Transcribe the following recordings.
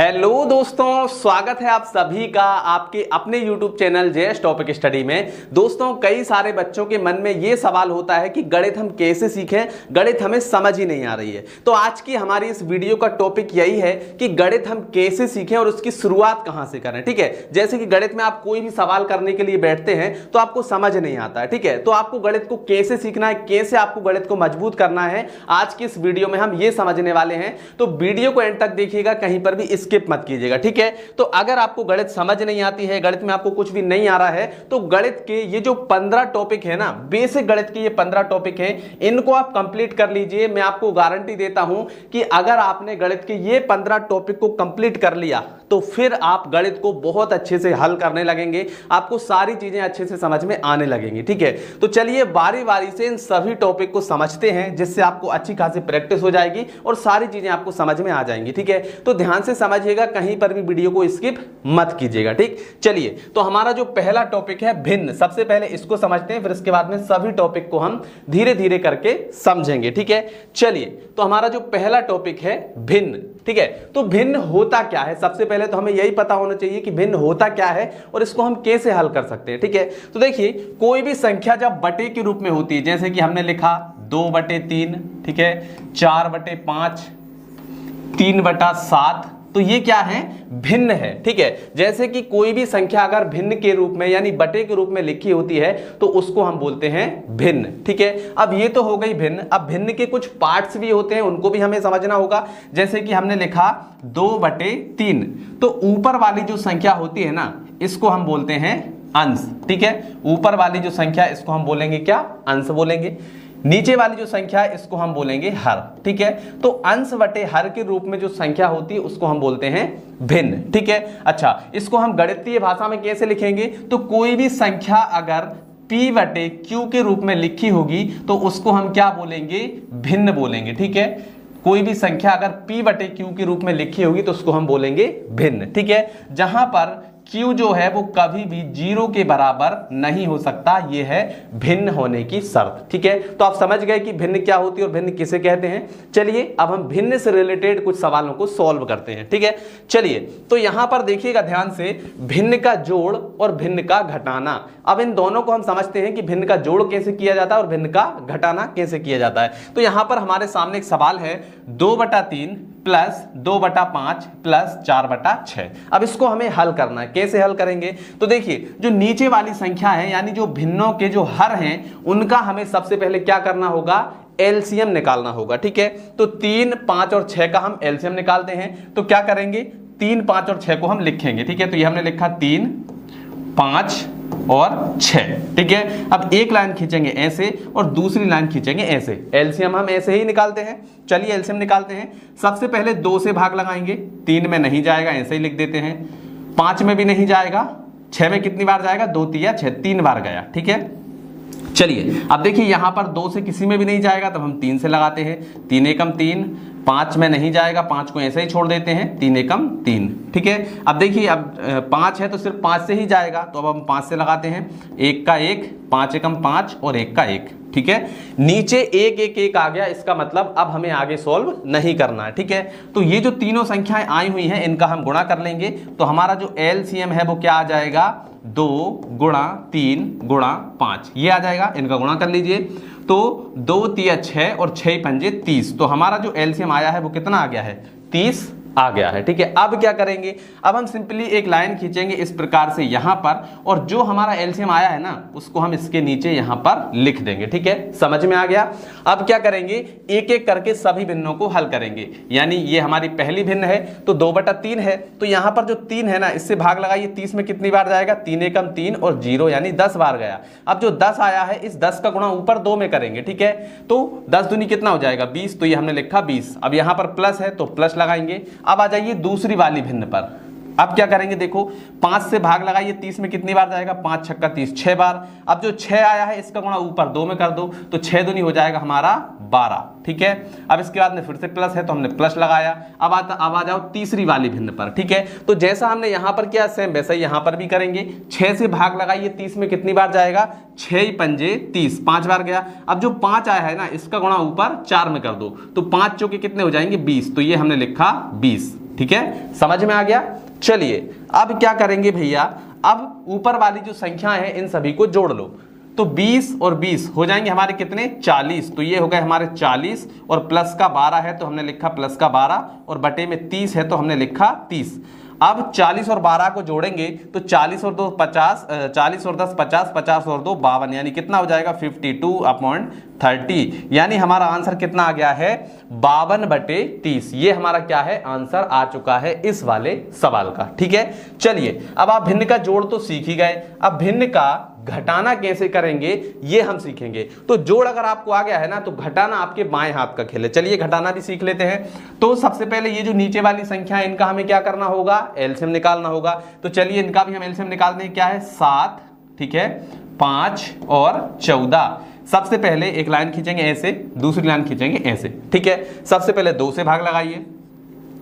Hello दोस्तों, स्वागत है आप सभी का आपके अपने YouTube channel JS topic study में। दोस्तों, कई सारे बच्चों के मन में ये सवाल होता है कि गणित हम कैसे सीखें, गणित हमें समझ ही नहीं आ रही है। तो आज की हमारी इस वीडियो का टॉपिक यही है कि गणित हम कैसे सीखें और उसकी शुरुआत कहां से करें। ठीक है, जैसे कि गणित में आप कोई भी सवाल करने के लिए बैठते हैं तो आपको समझ नहीं आता है। ठीक है, तो आपको गणित को कैसे सीखना है, कैसे आपको गणित को मजबूत करना है, आज की इस वीडियो में हम ये समझने वाले हैं। तो वीडियो को एंड तक देखिएगा, कहीं पर भी स्किप मत कीजिएगा। ठीक है, तो अगर आपको गणित समझ नहीं आती है, गणित में आपको कुछ भी नहीं आ रहा है, तो गणित के ये जो 15 टॉपिक है ना, बेसिक गणित के ये 15 टॉपिक हैं, इनको आप कंप्लीट कर लीजिए। मैं आपको गारंटी देता हूं कि अगर आपने गणित के ये 15 टॉपिक को कंप्लीट कर लिया तो फिर आप गणित को बहुत अच्छे से हल करने लगेंगे, आपको सारी चीजें अच्छे से समझ में आने लगेंगी। ठीक है, तो चलिए बारी बारी से इन सभी टॉपिक को समझते हैं, जिससे आपको अच्छी खासी प्रैक्टिस हो जाएगी और सारी चीजें आपको समझ में आ जाएंगी। ठीक है, तो ध्यान से समझिएगा, कहीं पर भी वीडियो को स्किप मत कीजिएगा। ठीक, चलिए तो हमारा जो पहला टॉपिक है भिन्न, सबसे पहले इसको समझते हैं, फिर इसके बाद में सभी टॉपिक को हम धीरे धीरे करके समझेंगे। ठीक है, चलिए तो हमारा जो पहला टॉपिक है भिन्न। ठीक है, तो भिन्न होता क्या है, सबसे पहले तो हमें यही पता होना चाहिए कि भिन्न होता क्या है और इसको हम कैसे हल कर सकते हैं। ठीक है, तो देखिए कोई भी संख्या जब बटे के रूप में होती है, जैसे कि हमने लिखा 2/3, ठीक है, 4/5, 3/7, तो ये क्या है, भिन्न है। ठीक है, जैसे कि कोई भी संख्या अगर भिन्न के रूप में यानी बटे के रूप में लिखी होती है तो उसको हम बोलते हैं भिन्न। ठीक है, अब ये तो हो गई भिन्न। अब भिन्न के कुछ पार्ट्स भी होते हैं, उनको भी हमें समझना होगा। जैसे कि हमने लिखा 2/3, तो ऊपर वाली जो संख्या होती है ना, इसको हम बोलते हैं अंश। ठीक है, ऊपर वाली जो संख्या इसको हम बोलेंगे क्या, अंश बोलेंगे। नीचे वाली जो संख्या है इसको हम बोलेंगे हर। ठीक है, तो अंश बटे हर के रूप में जो संख्या होती है उसको हम बोलते हैं भिन्न। ठीक है, अच्छा इसको हम गणितीय भाषा में कैसे लिखेंगे, तो कोई भी संख्या अगर p/q के रूप में लिखी होगी तो उसको हम क्या बोलेंगे, भिन्न बोलेंगे। ठीक है, कोई भी संख्या अगर p/q के रूप में लिखी होगी तो उसको हम बोलेंगे भिन्न। ठीक है, जहां पर q जो है वो कभी भी 0 के बराबर नहीं हो सकता, ये है भिन्न होने की शर्त। ठीक है, तो आप समझ गए कि भिन्न क्या होती है और भिन्न किसे कहते हैं। चलिए अब हम भिन्न से रिलेटेड कुछ सवालों को सॉल्व करते हैं। ठीक है, चलिए तो यहां पर देखिएगा ध्यान से, भिन्न का जोड़ और भिन्न का घटाना। अब इन दोनों को हम समझते हैं कि भिन्न का जोड़ कैसे किया जाता है और भिन्न का घटाना कैसे किया जाता है। तो यहां पर हमारे सामने एक सवाल है, 2/3 प्लस 2/5 प्लस 4/6। अब इसको हमें हल करना है, कैसे हल करेंगे, तो देखिए जो नीचे वाली संख्या है यानी जो भिन्नों के जो हर हैं उनका हमें सबसे पहले क्या करना होगा, एलसीएम निकालना होगा। ठीक है, तो 3, 5 और 6 का हम एलसीएम निकालते हैं। तो क्या करेंगे, 3, 5 और 6 को हम लिखेंगे। ठीक है, तो ये हमने लिखा 3, 5 और 6। ठीक है, अब एक लाइन खींचेंगे ऐसे और दूसरी लाइन खींचेंगे ऐसे, एलसीएम हम ऐसे ही निकालते हैं। चलिए एलसीएम निकालते हैं। सबसे पहले 2 से भाग लगाएंगे, 3 में नहीं जाएगा, ऐसे ही लिख देते हैं। 5 में भी नहीं जाएगा, 6 में कितनी बार जाएगा, 2 तिया 6, 3 बार गया। ठीक है, चलिए अब देखिए यहां पर 2 से किसी में भी नहीं जाएगा, तब हम 3 से लगाते हैं। 3 एकम 3, 5 में नहीं जाएगा, 5 को ऐसे ही छोड़ देते हैं, 3 एकम 3। ठीक है, अब देखिए अब 5 है तो सिर्फ 5 से ही जाएगा, तो अब हम 5 से लगाते हैं। 1 का 1, 5 एकम 5 और 1 का 1। ठीक है, नीचे 1 1 1 आ गया, इसका मतलब अब हमें आगे सॉल्व नहीं करना है। ठीक है, तो ये जो तीनों संख्याएं आई हुई हैं इनका हम गुणा कर लेंगे, तो हमारा जो एलसीएम है वो क्या आ जाएगा, 2 गुणा 3 गुणा 5, ये आ जाएगा। इनका गुणा कर लीजिए, तो 2 तिया 6 और 6 पंजे 30, तो हमारा जो एलसीएम आया है वो कितना आ गया है, 30 आ गया है। ठीक है, अब क्या करेंगे, अब हम सिंपली एक लाइन खींचेंगे इस प्रकार से यहां पर, और जो हमारा एलसीएम आया है ना उसको हम इसके नीचे यहां पर लिख देंगे। ठीक है, समझ में आ गया। अब क्या करेंगे, एक एक करके सभी भिन्नों को हल करेंगे। यानी ये हमारी पहली भिन्न है तो 2/3 है, तो यहां पर जो 3 है ना इससे भाग लगाइए, 30 में कितनी बार जाएगा, 3 एकम 3 और 0 यानी 10 बार गया। अब जो 10 आया है इस 10 का गुणा ऊपर 2 में करेंगे। ठीक है, तो 10 दूनी कितना हो जाएगा, 20, तो ये हमने लिखा 20। अब यहां पर प्लस है तो प्लस लगाएंगे। अब आ जाइए दूसरी वाली भिन्न पर। अब क्या करेंगे, देखो 5 से भाग लगाइए, 30 में कितनी बार जाएगा, 5 छक्का 30, 6 बार। अब जो 6 आया है इसका गुणा ऊपर 2 में कर दो, तो 6 दूनी हो जाएगा हमारा 12। ठीक है, अब इसके बाद में फिर से प्लस है तो हमने प्लस लगाया। अब आ जाओ तीसरी वाली भिन्न पर। ठीक है, तो जैसा हमने यहां पर किया सेम वैसा ही यहां पर भी करेंगे। 6 से भाग लगाइए, 30 में कितनी बार जाएगा, 6 पंजे 30, 5 बार गया। अब जो 5 आया है ना इसका गुणा ऊपर 4 में कर दो, तो 5 चौके कितने हो जाएंगे, 20, तो ये हमने लिखा 20। ठीक है, समझ में आ गया। चलिए अब क्या करेंगे भैया, अब ऊपर वाली जो संख्या है इन सभी को जोड़ लो। तो 20 और 20 हो जाएंगे हमारे कितने, 40। तो ये हो गए हमारे 40 और प्लस का 12 है तो हमने लिखा प्लस का 12 और बटे में 30 है तो हमने लिखा 30। अब 40 और 12 को जोड़ेंगे तो 40 और 2 50, 40 और 10 50, 50 और 2 52, यानी कितना हो जाएगा 52/30। यानी हमारा आंसर कितना आ गया है 52/30। ये हमारा क्या है, आंसर आ चुका है इस वाले सवाल का। ठीक है, चलिए अब आप भिन्न का जोड़ तो सीख ही गए, अब भिन्न का घटाना कैसे करेंगे ये हम सीखेंगे। तो जोड़ अगर आपको आ गया है ना तो घटाना आपके बाएं हाथ का खेल है। चलिए घटाना भी सीख लेते हैं। तो सबसे पहले ये जो नीचे वाली संख्या है इनका हमें क्या करना होगा, एलसीएम निकालना होगा। तो चलिए इनका भी हम एलसीएम निकाल दें। क्या है 7, ठीक है, 5 और 14। सबसे पहले एक लाइन खींचेंगे ऐसे, दूसरी लाइन खींचेंगे ऐसे। ठीक है, सबसे पहले 2 से भाग लगाइए,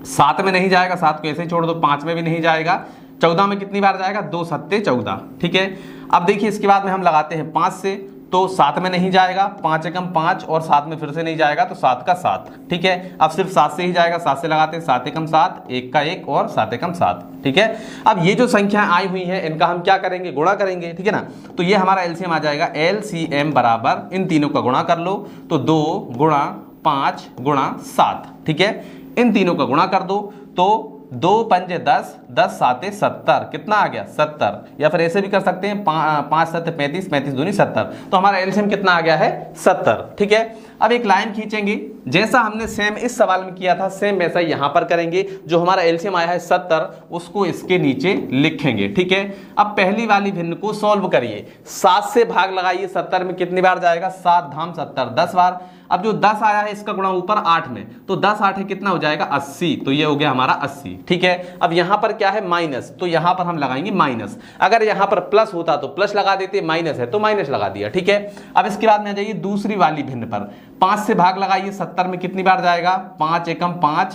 7 में नहीं जाएगा, 7 को ऐसे ही छोड़ दो, 5 में भी नहीं जाएगा, 14 में कितनी बार जाएगा, 2 7 14। ठीक है, अब देखिए इसके बाद में हम लगाते हैं 5 से, तो 7 में नहीं जाएगा, 5 एकम 5 और 7 में फिर से नहीं जाएगा तो 7 का 7। ठीक है, अब सिर्फ 7 से ही जाएगा, 7 से लगाते हैं, 7 एकम 7, 1 का 1 और 7 एकम 7। ठीक है, अब ये जो संख्या आई हुई है इनका हम क्या करेंगे, गुणा करेंगे। ठीक है ना, तो ये हमारा एलसीएम आ जाएगा, एलसीएम बराबर इन तीनों का गुणा कर लो, तो 2 गुणा 5 गुणा 7। ठीक है, इन तीनों का गुणा कर दो तो 2 पंजे 10, 10 7 70, कितना आ गया 70। या फिर ऐसे भी कर सकते हैं 5 7 35, 35 दूनी 70। तो हमारा एलसीएम कितना आ गया है 70। ठीक है, अब एक लाइन खींचेंगे, जैसा हमने सेम इस सवाल में किया था सेम वैसा यहां पर करेंगे। जो हमारा एलसीएम आया है 70 उसको इसके नीचे लिखेंगे। ठीक है, अब पहली वाली भिन्न को सॉल्व करिए, 7 से भाग लगाइए, 70 में कितनी बार जाएगा, 7 धाम 70 10 बार। अब जो 10 आया है इसका गुणा ऊपर 8 में, तो 10 8 है कितना हो जाएगा 80। तो ये हो गया हमारा 80। ठीक है, अब यहां पर क्या है माइनस, तो यहां पर हम लगाएंगे माइनस। अगर यहां पर प्लस होता तो प्लस लगा देते, माइनस है तो माइनस लगा दिया। ठीक है, अब इसके बाद में आ जाइए दूसरी वाली भिन्न पर, 5 से भाग लगाइए, 70 में कितनी बार जाएगा, 5 एकम 5,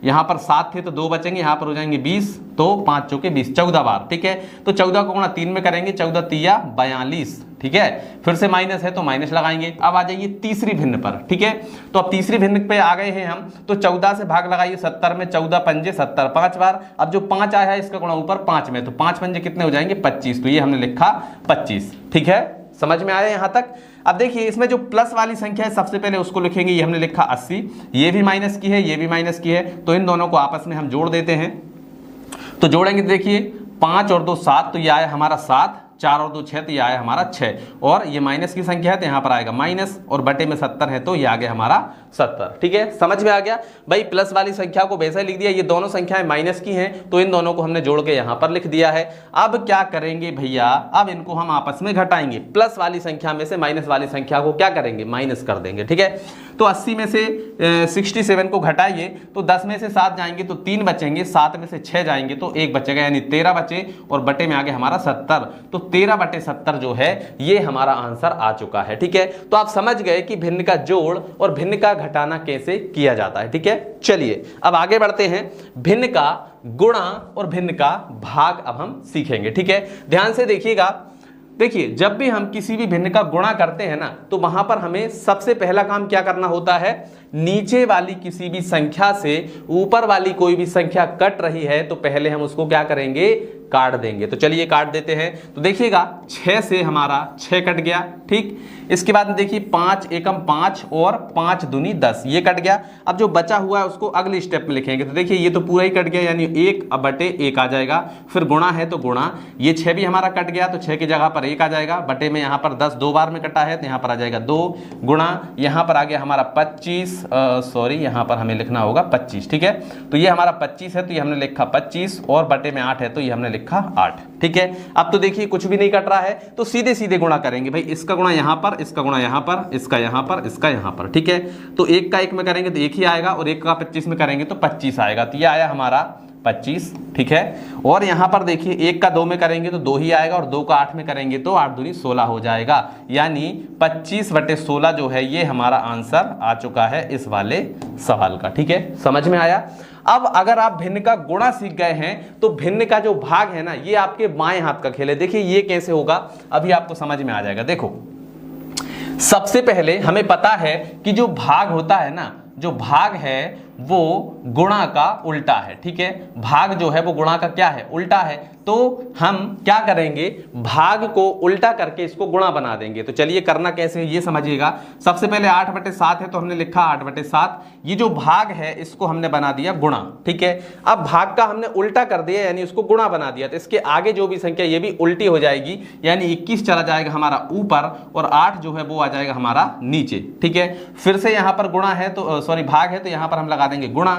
यहां पर 7 थे तो 2 बचेंगे, यहां पर हो जाएंगे 20, तो 5 चौके 20, 14 बार। ठीक है, तो 14 को गुणा 3 में करेंगे, 14 तिया 42। ठीक है, फिर से माइनस है तो माइनस लगाएंगे। अब आ जाइए तीसरी भिन्न पर। ठीक है, तो अब तीसरी भिन्न पे आ गए हैं हम, तो 14 से भाग लगाइए, 70 में 14 पंजे 70 5 बार। अब जो 5 आया है इसका गुणा ऊपर 5 में, तो 5 पंजे कितने हो जाएंगे 25। तो ये हमने लिखा 25। ठीक है, समझ में आया यहां तक। अब देखिए इसमें जो प्लस वाली संख्या है सबसे पहले उसको लिखेंगे, ये हमने लिखा 80, ये भी माइनस की है, ये भी माइनस की है, तो इन दोनों को आपस में हम जोड़ देते हैं। तो जोड़ेंगे, देखिए 5 और 2 7, तो ये आया हमारा 7, 4 और 2 6, तो ये आया हमारा 6, और ये माइनस की संख्या है तो यहाँ पर आएगा माइनस, और बटे में 70 है तो ये आ गया हमारा 70। ठीक है, समझ में आ गया भाई। प्लस वाली संख्या को वैसे लिख दिया, ये दोनों संख्याएं माइनस की हैं तो इन दोनों को हमने जोड़ के यहाँ पर लिख दिया है। अब क्या करेंगे भैया, अब इनको हम आपस में घटाएंगे, प्लस वाली संख्या में से माइनस वाली संख्या को क्या करेंगे, माइनस कर देंगे। ठीक है, तो 80 में से 67 को घटाइए, तो 10 में से 7 जाएंगे तो 3 बचेंगे, 7 में से 6 जाएंगे तो 1 बचेगा, यानी 13 बचे, और बटे में आ गया हमारा 70। तो 13/70 जो है ये हमारा आंसर आ चुका है। ठीक है, तो आप समझ गए कि भिन्न का जोड़ और भिन्न का घटाना कैसे किया जाता है। ठीक है, चलिए अब आगे बढ़ते हैं, भिन्न का गुणा और भिन्न का भाग अब हम सीखेंगे। ठीक है, ध्यान से देखिएगा। देखिए जब भी हम किसी भी भिन्न का गुणा करते हैं ना, तो वहां पर हमें सबसे पहला काम क्या करना होता है, नीचे वाली किसी भी संख्या से ऊपर वाली कोई भी संख्या कट रही है तो पहले हम उसको क्या करेंगे, काट देंगे। तो चलिए काट देते हैं। तो देखिएगा 6 से हमारा 6 कट गया। ठीक, इसके बाद में देखिए 5 एकम 5 और 5 दूनी 10, ये कट गया। अब जो बचा हुआ है उसको अगले स्टेप में लिखेंगे। तो देखिए ये तो पूरा ही कट गया, यानी 1/1 आ जाएगा। फिर गुणा है तो गुणा, ये 6 भी हमारा कट गया तो 6 की जगह पर 1 आ जाएगा। बटे में यहाँ पर 10 2 बार में कटा है तो यहाँ पर आ जाएगा 2, गुणा यहाँ पर आ गया हमारा 25, सॉरी यहाँ पर हमें लिखना होगा 25। ठीक है, तो ये हमारा 25 है तो ये हमने लिखा 25, और बटे में 8 है तो ये हमने लिखा 8। ठीक है, अब तो देखिए कुछ भी नहीं कट रहा है तो सीधे सीधे गुणा करेंगे भाई, इसका गुणा यहाँ पर, इसका गुणा यहाँ पर, इसका यहाँ पर, इसका यहाँ पर। ठीक है, तो 1 का 1 में करेंगे तो 1 ही आएगा, और 1 का 25 में करेंगे तो 25 आएगा। तो ये आया हमारा 25। ठीक है, और यहाँ पर देखिए 1 का 2 में करेंगे तो 2 ही आएगा, और 2 का 8 में करेंगे तो 8 दूनी 16 हो जाएगा, यानी 25/16 जो है ये हमारा आंसर आ चुका है इस वाले सवाल का। ठीक है, समझ में आया। अब अगर आप भिन्न का गुणा सीख गए हैं तो भिन्न का जो भाग है ना, ये आपके बाएं हाथ का खेल है। देखिए ये कैसे होगा, अभी आपको समझ में आ जाएगा। देखो सबसे पहले हमें पता है कि जो भाग होता है ना, जो भाग है वो गुणा का उल्टा है, ठीक है। भाग जो है वो गुणा का क्या है, उल्टा है। तो हम क्या करेंगे, भाग को उल्टा करके इसको गुणा बना देंगे। तो चलिए करना कैसे है ये समझिएगा। सबसे पहले 8/7 है तो हमने लिखा 8/7, ये जो भाग है इसको हमने बना दिया गुणा, ठीक है। अब भाग का हमने उल्टा कर दिया यानी उसको गुणा बना दिया, तो इसके आगे जो भी संख्या ये भी उल्टी हो जाएगी, यानी 21 चला जाएगा हमारा ऊपर और 8 जो है वो आ जाएगा हमारा नीचे, ठीक है। फिर से यहां पर गुणा है तो सॉरी भाग है तो यहां पर हम लगा देंगे गुणा।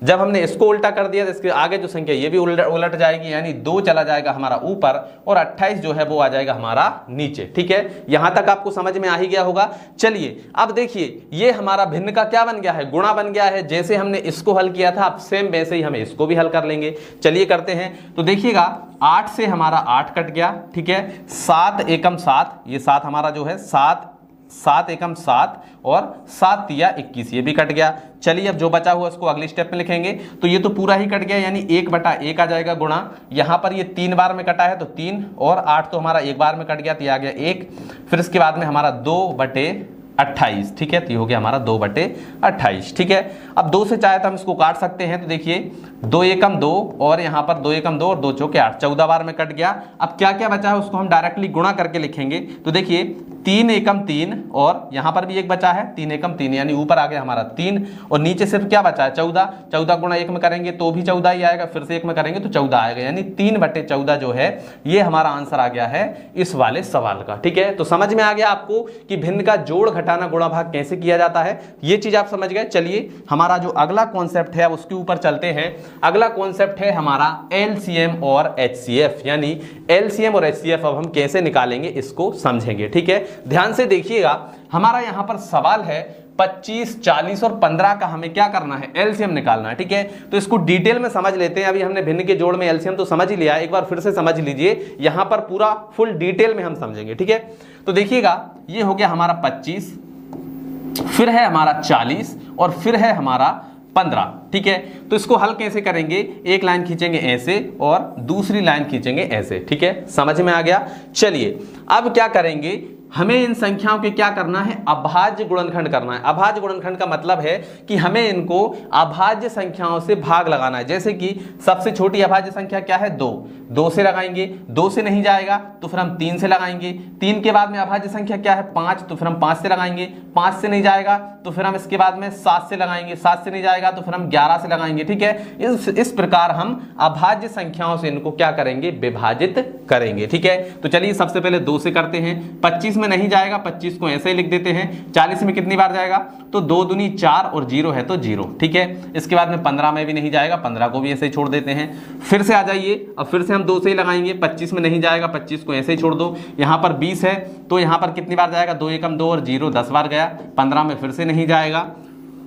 जब हमने इसको उल्टा कर दिया तो इसके आगे जो संख्या ये भी उलट जाएगी, यानी 2 चला जाएगा हमारा ऊपर और 28 जो है वो आ जाएगा हमारा नीचे, ठीक है। यहां तक आपको समझ में आ ही गया होगा। चलिए अब देखिए ये हमारा भिन्न का क्या बन गया है, गुणा बन गया है। जैसे हमने इसको हल किया था अब सेम वैसे ही हमें इसको भी हल कर लेंगे। चलिए करते हैं। तो देखिएगा 8 से हमारा 8 कट गया, ठीक है। 7 एकम 7, ये 7 हमारा जो है 7 एकम 7 और 7 तिया 21, ये भी कट गया। चलिए अब जो बचा हुआ उसको अगली स्टेप में लिखेंगे। तो ये तो पूरा ही कट गया यानी 1/1 आ जाएगा गुणा। यहां पर ये 3 बार में कटा है तो 3 और 8 तो हमारा एक बार में कट गया तो ये आ गया 1। फिर इसके बाद में हमारा 2/28, ठीक है। तो ये हो गया हमारा 2/28, ठीक है। अब 2 से चाहे तो हम इसको काट सकते हैं। तो देखिए 2 एकम 2 और यहाँ पर 2 एकम 2 और 2 चौके 8, 14 बार में कट गया। अब क्या क्या बचा है उसको हम डायरेक्टली गुणा करके लिखेंगे। तो देखिए 3 एकम 3 और यहाँ पर भी एक बचा है 3 एकम 3, यानी ऊपर आ गया हमारा 3 और नीचे सिर्फ क्या बचा है 14। 14 गुणा 1 में करेंगे तो भी 14 ही आएगा, फिर से 1 में करेंगे तो 14 आएगा, यानी 3/14 जो है ये हमारा आंसर आ गया है इस वाले सवाल का, ठीक है। तो समझ में आ गया आपको कि भिन्न का जोड़ घटाना गुणा भाग कैसे किया जाता है, ये चीज आप समझ गए। चलिए हमारा जो अगला कॉन्सेप्ट है उसके ऊपर चलते हैं। अगला कॉन्सेप्ट है हमारा एलसीएम और एचसीएफ, यानी एलसीएम और एचसीएफ अब हम कैसे निकालेंगे इसको समझेंगे, ठीक है। ध्यान से देखिएगा हमारा यहां पर सवाल है 25, 40 और 15 का हमें क्या करना है, एलसीएम निकालना है, ठीक है। तो इसको डिटेल में समझ लेते हैं। अभी हमने भिन्न के जोड़ में एलसीएम तो समझ ही लिया, एक बार फिर से समझ लीजिए, यहां पर पूरा फुल डिटेल में हम समझेंगे, ठीक है। तो देखिएगा ये हो गया हमारा 25, फिर है हमारा 40 और फिर है हमारा 15, ठीक है। तो इसको हल कैसे करेंगे, एक लाइन खींचेंगे ऐसे और दूसरी लाइन खींचेंगे ऐसे, ठीक है। समझ में आ गया। चलिए अब क्या करेंगे, हमें इन संख्याओं के क्या करना है, अभाज्य गुणनखंड करना है। अभाज्य गुणनखंड का मतलब है कि हमें इनको अभाज्य संख्याओं से भाग लगाना है। जैसे कि सबसे छोटी अभाज्य संख्या क्या है 2 से लगाएंगे, 2 से नहीं जाएगा तो फिर हम 3 से लगाएंगे। 3 के बाद में अभाज्य संख्या क्या है 5, तो फिर हम 5 से लगाएंगे। 5 से नहीं जाएगा तो फिर हम इसके बाद में 7 से लगाएंगे। 7 से नहीं जाएगा तो फिर हम 11 से लगाएंगे, ठीक है। इस प्रकार हम अभाज्य संख्याओं से इनको क्या करेंगे, विभाजित करेंगे, ठीक है। तो चलिए सबसे पहले 2 से करते हैं। 25 में नहीं जाएगा, 25 को ऐसे ही लिख देते हैं। 40 में कितनी बार जाएगा, तो 2 दूनी 4 और 0 है तो 0, ठीक है। इसके बाद में 15 में भी नहीं जाएगा, 15 को भी ऐसे ही छोड़ देते हैं। फिर से आ जाइए, अब फिर से हम 2 से ही लगाएंगे। 25 में नहीं जाएगा, 25 को ऐसे ही छोड़ दो। यहाँ पर 20 है तो यहाँ पर कितनी बार जाएगा, 2 एकम 2 और 0 10 बार गया। 15 में फिर से नहीं जाएगा।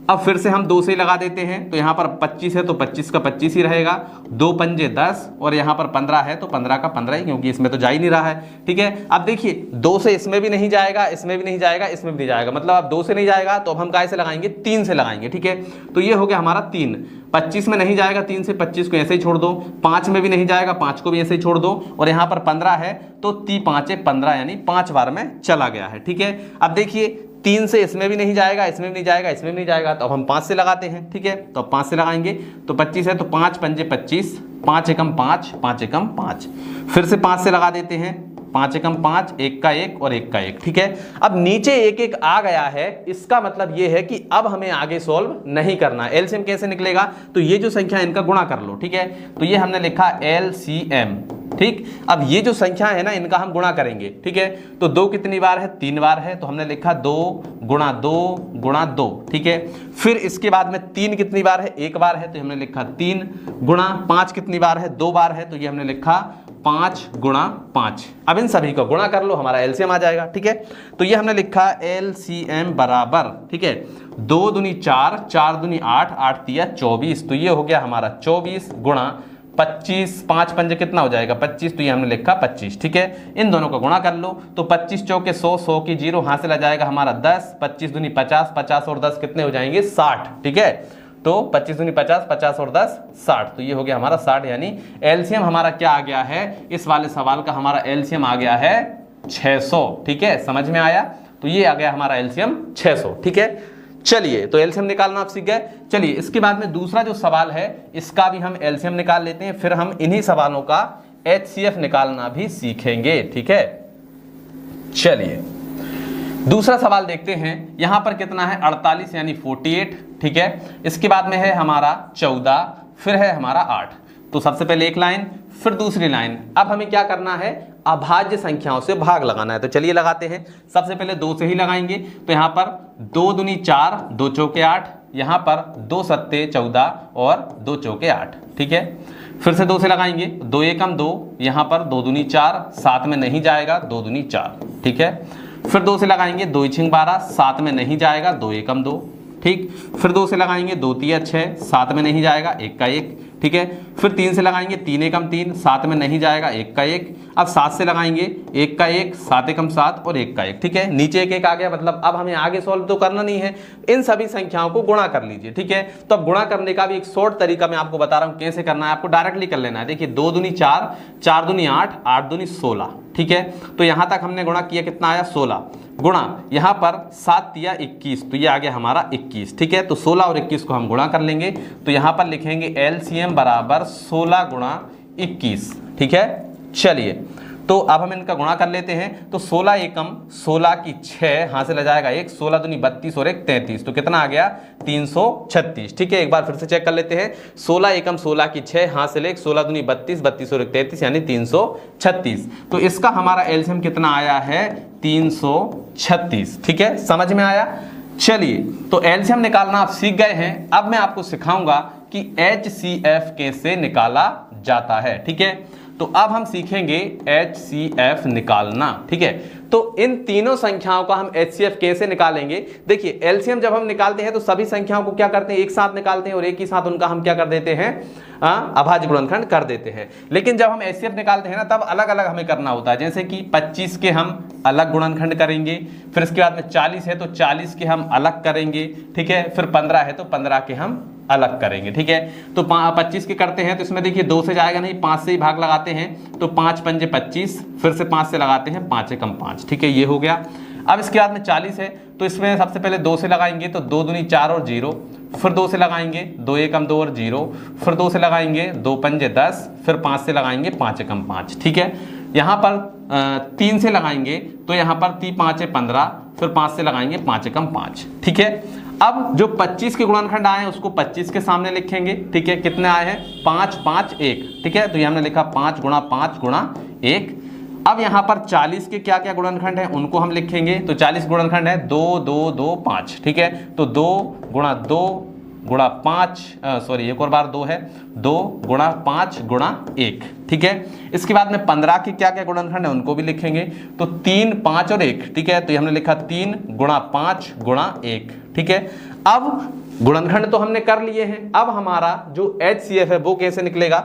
अब फिर से हम 2 से लगा देते हैं। तो यहाँ पर 25 है तो 25 का 25 ही रहेगा। 2 पंजे 10 और यहाँ पर 15 है तो 15 का 15 ही, क्योंकि इसमें तो जा ही नहीं रहा है, ठीक है। अब देखिए 2 से इसमें भी नहीं जाएगा, इसमें भी नहीं जाएगा, इसमें भी नहीं जाएगा, मतलब अब 2 से नहीं जाएगा तो अब हम काय से लगाएंगे, 3 से लगाएंगे, ठीक है। तो ये हो गया हमारा 3। 25 में नहीं जाएगा 3 से, 25 को ऐसे ही छोड़ दो। 5 में भी नहीं जाएगा, 5 को भी ऐसे ही छोड़ दो। और यहाँ पर 15 है तो 3 5 15, यानी 5 बार में चला गया है, ठीक है। अब देखिए 3 से इसमें भी नहीं जाएगा, इसमें भी नहीं जाएगा, इसमें भी नहीं जाएगा, तो अब हम 5 से लगाते हैं, ठीक है। तो अब 5 से लगाएंगे तो 25 है तो 5 पंजे 25, 5 एकम 5, 5 एकम 5। फिर से 5 से लगा देते हैं। 5 एकम 5, 1 का 1 और 1 का 1, ठीक है। अब नीचे 1 1 आ गया है, इसका मतलब ये है कि अब हमें आगे सॉल्व नहीं करना है। एलसीएम कैसे निकलेगा, तो ये जो संख्या इनका गुणा कर लो, ठीक है। तो ये हमने लिखा एलसीएम, ठीक। अब ये जो संख्या है ना इनका हम गुणा करेंगे, ठीक है। तो 2 कितनी बार है, 3 बार है, तो हमने लिखा 2 गुणा 2 गुणा 2, ठीक है। फिर इसके बाद में 3 कितनी बार है, 1 बार है, तो हमने लिखा 3 गुणा 5 कितनी बार है, 2 बार है, तो ये हमने लिखा 5 गुणा 5। अब इन सभी को गुणा कर लो, हमारा एलसीएम आ जाएगा, ठीक है। तो ये हमने लिखा एलसीएम बराबर, ठीक है, 2 दूनी 4, 4 दूनी 8, 8 तिया 24। तो ये हो गया हमारा 24 गुणा 25, 5 पंजे कितना हो जाएगा 25, तो ये हमने लिखा 25, ठीक है। इन दोनों का गुणा कर लो तो 25 चौके 100, 100 की 0 हासिल आ जाएगा हमारा 10। 25 दूनी 50, 50 और 10 कितने हो जाएंगे 60, ठीक है। तो 25 दूनी 50, 50 और 10 60, तो ये हो गया हमारा 60, यानी एलसीएम हमारा क्या आ गया है, इस वाले सवाल का हमारा एलसीएम आ गया है 600, ठीक है। समझ में आया, तो ये आ गया हमारा एलसीएम 600, ठीक है। चलिए, तो एलसीएम निकालना आप सीख गए। चलिए, इसके बाद में दूसरा जो सवाल है इसका भी हम एलसीएम निकाल लेते हैं, फिर हम इन्हीं सवालों का एचसीएफ निकालना भी सीखेंगे। ठीक है, चलिए दूसरा सवाल देखते हैं। यहां पर कितना है 48 यानी 48। ठीक है, इसके बाद में है हमारा 14, फिर है हमारा 8। तो सबसे पहले एक लाइन, फिर दूसरी लाइन। अब हमें क्या करना है, अभाज्य संख्याओं से भाग लगाना है। तो चलिए लगाते हैं। सबसे पहले 2 से ही लगाएंगे। तो यहां पर 2 दूनी 4, 2 चौके 8, यहां पर 2 सत्ते 14 और 2 चौके 8। ठीक है, फिर से 2 से लगाएंगे। 2 एकम 2, यहां पर 2 दूनी 4, 7 में नहीं जाएगा, 2 दूनी 4। ठीक है, फिर 2 से लगाएंगे। 2 छिंग 12, 7 में नहीं जाएगा, 2 एकम 2। ठीक, फिर 2 से लगाएंगे। 2 तिया 6, 7 में नहीं जाएगा, 1 का 1। ठीक है, फिर 3 से लगाएंगे। 3 एकम 3, 7 में नहीं जाएगा, 1 का 1। अब 7 से लगाएंगे। 1 का 1, 7 एकम 7 और 1 का 1। ठीक है, नीचे 1 1 आ गया, मतलब अब हमें आगे सॉल्व तो करना नहीं है, इन सभी संख्याओं को गुणा कर लीजिए। ठीक है, तो अब गुणा करने का भी एक शॉर्ट तरीका मैं आपको बता रहा हूं कैसे करना है। आपको डायरेक्टली कर लेना है। देखिए 2 दूनी 4, 4 दूनी 8, 8 दूनी 16। ठीक है, तो यहां तक हमने गुणा किया, कितना आया 16 गुणा यहां पर 7 तिया 21, तो ये आ गया हमारा 21। ठीक है, तो 16 और 21 को हम गुणा कर लेंगे। तो यहां पर लिखेंगे एलसीएम बराबर 16 गुणा 21। ठीक है, चलिए तो अब हम इनका गुणा कर लेते हैं। तो 16 एकम 16 की 6, हां से ले जाएगा 1, 16 दूनी 32 और 1 33, तो कितना आ गया 336। ठीक है, एक बार फिर से चेक कर लेते हैं। 16 एकम 16 की 6, हां से ले 16 दूनी 32, 32 और 1 33 यानी 336। तो इसका हमारा एलसीएम कितना आया है 336। ठीक है, समझ में आया। चलिए, तो एलसीएम निकालना आप सीख गए हैं। अब मैं आपको सिखाऊंगा कि एचसीएफ कैसे निकाला जाता है। ठीक है, तो अब हम सीखेंगे एचसीएफ निकालना। ठीक है, तो इन तीनों संख्याओं का हम एचसीएफ कैसे निकालेंगे। देखिए एलसीएम जब हम निकालते हैं तो सभी संख्याओं को क्या करते हैं, एक साथ निकालते हैं और एक ही साथ उनका हम क्या कर देते हैं, अभाज्य गुणनखंड कर देते हैं। लेकिन जब हम एचसीएफ निकालते हैं ना, तब अलग अलग हमें करना होता है। जैसे कि 25 के हम अलग गुणनखंड करेंगे, फिर इसके बाद में 40 है तो 40 के हम अलग करेंगे। ठीक है, फिर 15 है तो 15 के हम अलग करेंगे। ठीक है, तो 25 के करते हैं तो इसमें देखिए 2 से जाएगा नहीं, 5 से ही भाग लगाते हैं। तो 5 पंजे 25, फिर से 5 से लगाते हैं, 5 एकम 5। ठीक है, ये हो गया। अब इसके बाद में 40 है तो इसमें सबसे पहले 2 से लगाएंगे। तो 2 दूनी 4 और 0, फिर 2 से लगाएंगे। 2 एकम 2 और 0, फिर 2 से लगाएंगे। 2 पंजे 10, फिर 5 से लगाएंगे, 5 एकम 5। ठीक है, यहाँ पर 3 से लगाएंगे तो यहाँ पर 3 5 15, फिर 5 से लगाएंगे, 5 एकम 5। ठीक है, अब जो 25 के गुणनखंड आए हैं उसको 25 के सामने लिखेंगे। ठीक है, कितने आए हैं 5 5 1। ठीक है, तो ये हमने लिखा 5 गुणा 5 गुणा 1। अब यहाँ पर 40 के क्या क्या गुणनखंड हैं उनको हम लिखेंगे। तो 40 गुणनखंड है 2 2 2 5। ठीक है, तो 2 गुणा 2 गुणा 5, सॉरी एक और बार 2 है, 2 गुणा 5 गुणा 1। ठीक है, इसके बाद में 15 के क्या क्या गुणनखंड है उनको भी लिखेंगे। तो 3 5 और 1। ठीक है, तो ये हमने लिखा 3 गुणा 5 गुणा 1। ठीक है, अब गुणनखंड तो हमने कर लिए हैं। अब हमारा जो एचसीएफ है वो कैसे निकलेगा,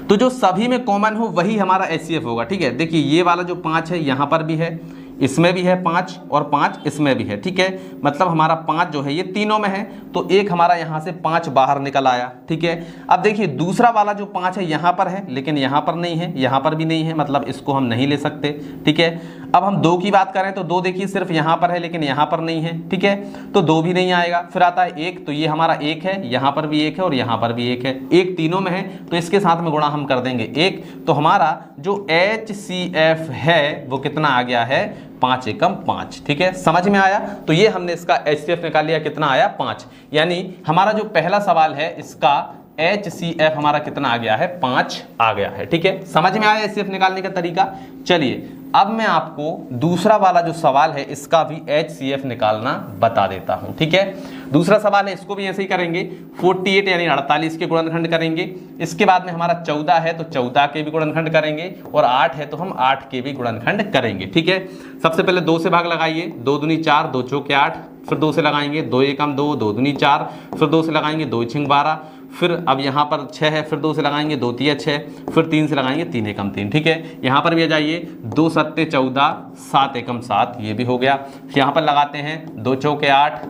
तो जो सभी में कॉमन हो वही हमारा एचसीएफ होगा। ठीक है, देखिए ये वाला जो 5 है यहां पर भी है, इसमें भी है 5 और 5 इसमें भी है। ठीक है, मतलब हमारा 5 जो है ये तीनों में है, तो एक हमारा यहाँ से 5 बाहर निकल आया। ठीक है, अब देखिए दूसरा वाला जो 5 है यहाँ पर है लेकिन यहाँ पर नहीं है, यहाँ पर भी नहीं है, मतलब इसको हम नहीं ले सकते। ठीक है, अब हम 2 की बात करें तो 2 देखिए सिर्फ यहाँ पर है लेकिन यहाँ पर नहीं है। ठीक है, तो 2 भी नहीं आएगा। फिर आता है 1, तो ये हमारा 1 है, यहाँ पर भी 1 है और यहाँ पर भी 1 है। 1 तीनों में है तो इसके साथ में गुणा हम कर देंगे 1। तो हमारा जो एचसीएफ है वो कितना आ गया है 5 एकम 5। ठीक है, समझ में आया। तो ये हमने इसका एचसीएफ निकाल लिया, कितना आया 5। यानी हमारा जो पहला सवाल है इसका एचसीएफ हमारा कितना आ गया है 5 आ गया है। ठीक है, समझ में आया एचसीएफ निकालने का तरीका। चलिए अब मैं आपको दूसरा वाला जो सवाल है इसका भी एचसीएफ निकालना बता देता हूं। ठीक है, दूसरा सवाल है, इसको भी ऐसे ही करेंगे। 48 यानी 48 के गुणनखंड करेंगे। इसके बाद में हमारा 14 है तो 14 के भी गुणनखंड करेंगे और 8 है तो हम 8 के भी गुणनखंड करेंगे। ठीक है, सबसे पहले 2 से भाग लगाइए। 2 दूनी 4, 2 चौके 8, फिर 2 से लगाएंगे। 2 एकम 2, 2 दूनी 4, फिर 2 से लगाएंगे। 2 छिंग 12, फिर अब यहाँ पर 6 है, फिर 2 से लगाएंगे। 2 तिया 6, फिर 3 से लगाएंगे। 3 एकम 3। ठीक है, यहाँ पर भी आ जाइए। 2 सत्ते 14, 7 एकम 7, ये भी हो गया। यहाँ पर लगाते हैं 2 चौके 8,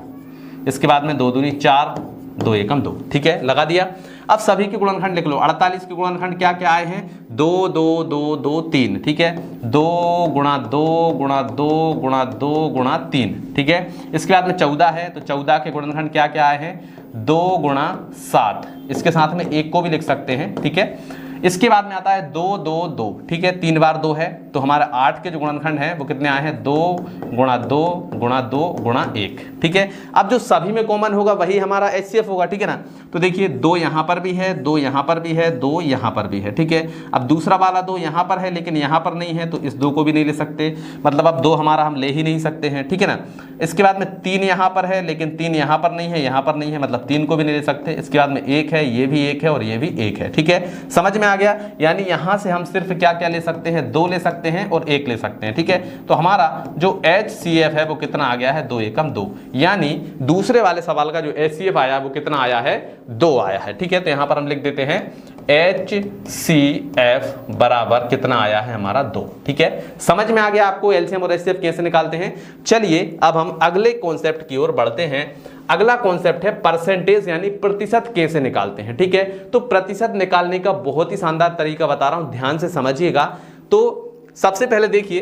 इसके बाद में 2 दूनी 4, 2 एकम 2। ठीक है, लगा दिया। अब सभी के गुणनखंड लिख लो। 48 के गुणनखंड क्या क्या आए हैं? 2 2 2 2 3, ठीक है, 2 गुणा 2 गुणा 2 गुणा 2 गुणा 3, ठीक है। इसके बाद में 14 है, तो 14 के गुणनखंड क्या क्या आए हैं? 2 गुणा 7, इसके साथ में 1 को भी लिख सकते हैं, ठीक है। इसके बाद में आता है 2 2 2, ठीक है, 3 बार 2 है, तो हमारे 8 के जो गुणनखंड है वो कितने आए हैं? 2 गुणा 2 गुणा 2 गुणा 1, ठीक है। अब जो सभी में कॉमन होगा वही हमारा HCF होगा, ठीक है ना। तो देखिए 2 यहाँ पर भी है, 2 यहाँ पर भी है, 2 यहाँ पर भी है, ठीक है। अब दूसरा वाला 2 यहाँ पर है लेकिन यहाँ पर नहीं है, तो इस 2 को भी नहीं ले सकते, मतलब अब 2 हमारा हम ले ही नहीं सकते हैं, ठीक है ना। इसके बाद में 3 यहाँ पर है लेकिन 3 यहाँ पर नहीं है, यहाँ पर नहीं है, मतलब 3 को भी नहीं ले सकते। इसके बाद में 1 है, ये भी 1 है और ये भी 1 है, ठीक है। समझ में आ गया? यानी यहां से हम सिर्फ क्या क्या ले सकते हैं? 2 ले सकते हैं और 1 ले सकते हैं, ठीक है। तो हमारा जो HCF है वो कितना आ गया है? 2 एकम 2, यानी दूसरे वाले सवाल का जो HCF आया वो कितना आया है? 2 आया है, ठीक है। तो यहां पर हम लिख देते हैं HCF बराबर कितना आया है? हमारा 2, ठीक है। समझ में आ गया आपको LCM और HCF कैसे निकालते हैं? चलिए अब हम अगले कॉन्सेप्ट की ओर बढ़ते हैं। अगला कॉन्सेप्ट है परसेंटेज, यानी प्रतिशत कैसे निकालते हैं, ठीक है। तो प्रतिशत निकालने का बहुत ही शानदार तरीका बता रहा हूं, ध्यान से समझिएगा। तो सबसे पहले देखिए,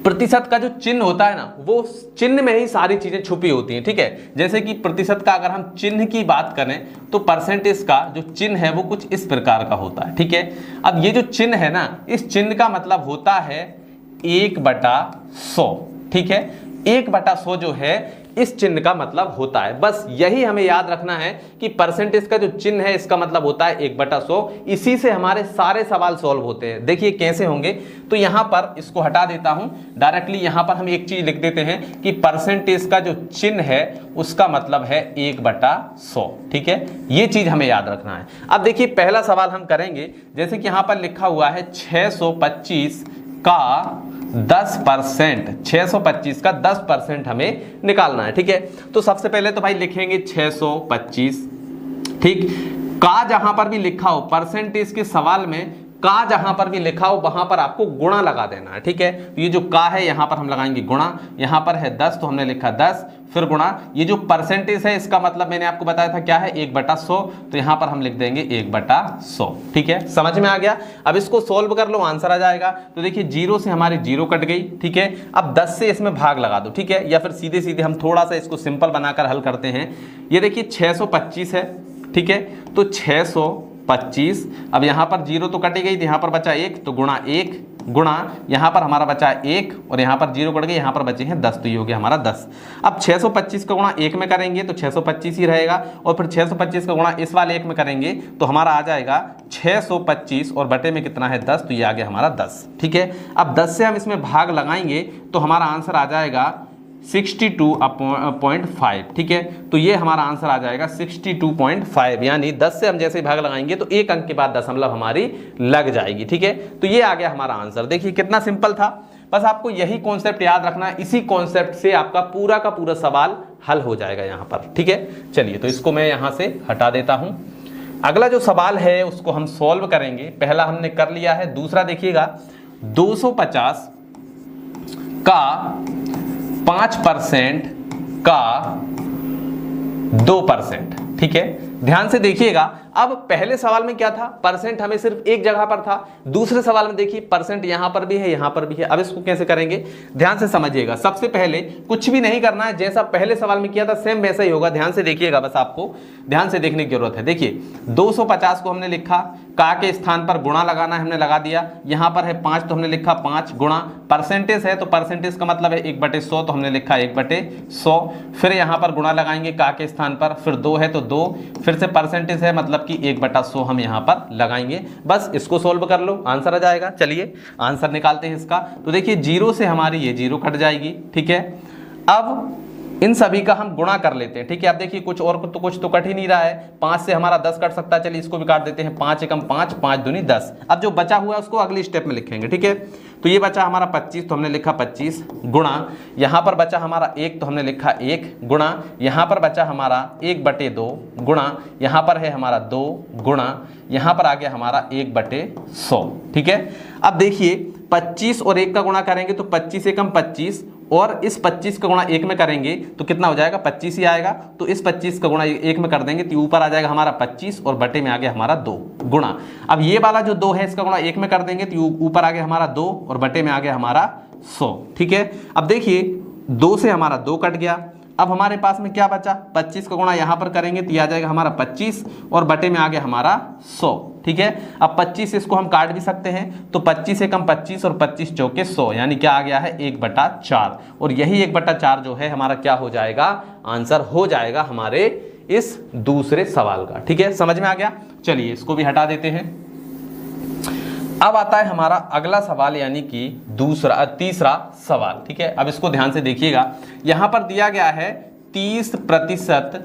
प्रतिशत का जो चिन्ह होता है ना, वो चिन्ह में ही सारी चीजें छुपी होती हैं, ठीक है। जैसे कि प्रतिशत का अगर हम चिन्ह की बात करें तो परसेंटेज का जो चिन्ह है वो कुछ इस प्रकार का होता है, ठीक है। अब ये जो चिन्ह है ना, इस चिन्ह का मतलब होता है 1/100, ठीक है। 1/100 जो है इस चिन्ह का मतलब होता है। बस यही हमें याद रखना है कि परसेंटेज का जो चिन्ह है इसका मतलब होता है 1/100। इसी से हमारे सारे सवाल सॉल्व होते हैं। देखिए कैसे होंगे, तो यहां पर इसको हटा देता हूं, डायरेक्टली यहां पर हम एक चीज लिख देते हैं कि परसेंटेज का जो चिन्ह है उसका मतलब है 1/100, ठीक है। ये चीज हमें याद रखना है। अब देखिए पहला सवाल हम करेंगे, जैसे कि यहां पर लिखा हुआ है 625 का 10%, 625 का 10% हमें निकालना है, ठीक है। तो सबसे पहले तो भाई लिखेंगे 625, ठीक। का जहां पर भी लिखा हो परसेंटेज के सवाल में, का जहां पर भी लिखा हो वहां पर आपको गुणा लगा देना है, ठीक है। तो ये जो का है यहां पर हम लगाएंगे गुणा, यहां पर है 10 तो हमने लिखा 10, फिर गुणा। ये जो परसेंटेज है इसका मतलब मैंने आपको बताया था क्या है? 1/100, तो यहां पर हम लिख देंगे 1/100, ठीक है। समझ में आ गया? अब इसको सोल्व कर लो, आंसर आ जाएगा। तो देखिए 0 से हमारी 0 कट गई, ठीक है। अब 10 से इसमें भाग लगा दो, ठीक है, या फिर सीधे सीधे हम थोड़ा सा इसको सिंपल बनाकर हल करते हैं। ये देखिए 625 है, ठीक है। तो 625, अब यहां पर 0 तो कटी गई, यहां पर बचा 1, तो गुणा 1 गुणा यहां पर हमारा बचा 1 और यहां पर 0 कट गई, यहां पर बचे हैं 10, तो ये हो गया हमारा 10। अब 625 का गुणा 1 में करेंगे तो 625 ही रहेगा, और फिर 625 का गुणा इस वाले 1 में करेंगे तो हमारा आ जाएगा 625 और बटे में कितना है? 10, तो ये आ गया हमारा 10, ठीक है। अब 10 से हम इसमें भाग लगाएंगे तो हमारा आंसर आ जाएगा 62.5, ठीक है। तो ये हमारा आंसर आ जाएगा 62.5, यानी 10 से हम जैसे ही भाग लगाएंगे तो एक अंक के बाद दशमलव हमारी लग जाएगी, ठीक है। तो ये आ गया हमारा आंसर। देखिए कितना सिंपल था। बस आपको यही कॉन्सेप्ट याद रखना है, इसी कॉन्सेप्ट से आपका पूरा का पूरा सवाल हल हो जाएगा यहाँ पर, ठीक है। चलिए तो इसको मैं यहाँ से हटा देता हूँ। अगला जो सवाल है उसको हम सॉल्व करेंगे। पहला हमने कर लिया है, दूसरा देखिएगा 250 का 5% का 2%, ठीक है। ध्यान से देखिएगा, अब पहले सवाल में क्या था? परसेंट हमें सिर्फ एक जगह पर था। दूसरे सवाल में देखिए परसेंट यहां पर भी है, यहां पर भी है। अब इसको कैसे करेंगे? ध्यान से समझिएगा। सबसे पहले कुछ भी नहीं करना है, जैसा पहले सवाल में किया था सेम वैसा ही होगा। ध्यान से देखिएगा, बस आपको ध्यान से देखने की जरूरत है। देखिए 250 को हमने लिखा, का के स्थान पर गुणा लगाना है, हमने लगा दिया। यहां पर है 5 तो हमने लिखा 5 गुणा, परसेंटेज है तो परसेंटेज का मतलब है 1/100 तो हमने लिखा 1/100। फिर यहां पर गुणा लगाएंगे का के स्थान पर, फिर 2 है तो 2, फिर से परसेंटेज है मतलब कि 1/100 हम यहां पर लगाएंगे। बस इसको सोल्व कर लो, आंसर आ जाएगा। चलिए आंसर निकालते हैं इसका। तो देखिए 0 से हमारी ये 0 कट जाएगी, ठीक है। अब इन सभी का हम गुणा कर लेते हैं, ठीक है। अब देखिए कुछ तो कट ही नहीं रहा है। 5 से हमारा 10 कट सकता है, चलिए इसको भी काट देते हैं। 5 एकम 5, 5 दूनी 10। अब जो बचा हुआ है उसको अगली स्टेप में लिखेंगे, ठीक है। तो ये बचा हमारा 25 तो हमने लिखा 25 गुणा, यहाँ पर बचा हमारा 1 तो हमने लिखा 1 गुणा, यहाँ पर बचा हमारा 1/2 गुणा, यहाँ पर है हमारा 2 गुणा, यहाँ पर आ गया हमारा 1/100, ठीक है। अब देखिए 25 और 1 का गुणा करेंगे तो 25 एकम 25 और इस 25 का गुणा 1 में करेंगे तो कितना हो जाएगा, 25 ही आएगा। तो इस 25 का गुणा 1 में कर देंगे तो ऊपर आ जाएगा हमारा 25 और बटे में आ गया हमारा 2 गुणा। अब ये वाला जो 2 है इसका गुणा 1 में कर देंगे तो ऊपर आ गया हमारा 2 और बटे में आ गया हमारा 100। ठीक है, अब देखिए 2 से हमारा 2 कट गया। अब हमारे पास में क्या बचा, 25 का गुणा यहाँ पर करेंगे तो ये आ जाएगा हमारा 25 और बटे में आ गया हमारा 100। ठीक है, अब 25 इसको हम काट भी सकते हैं, तो 25 एकम 25 और 25 चौके 100, यानी क्या आ गया है 1/4। और यही 1/4 जो है हमारा क्या हो जाएगा, आंसर हो जाएगा हमारे इस दूसरे सवाल का। ठीक है, समझ में आ गया। चलिए इसको भी हटा देते हैं। अब आता है हमारा अगला सवाल, यानी कि तीसरा सवाल। ठीक है, अब इसको ध्यान से देखिएगा। यहां पर दिया गया है 30%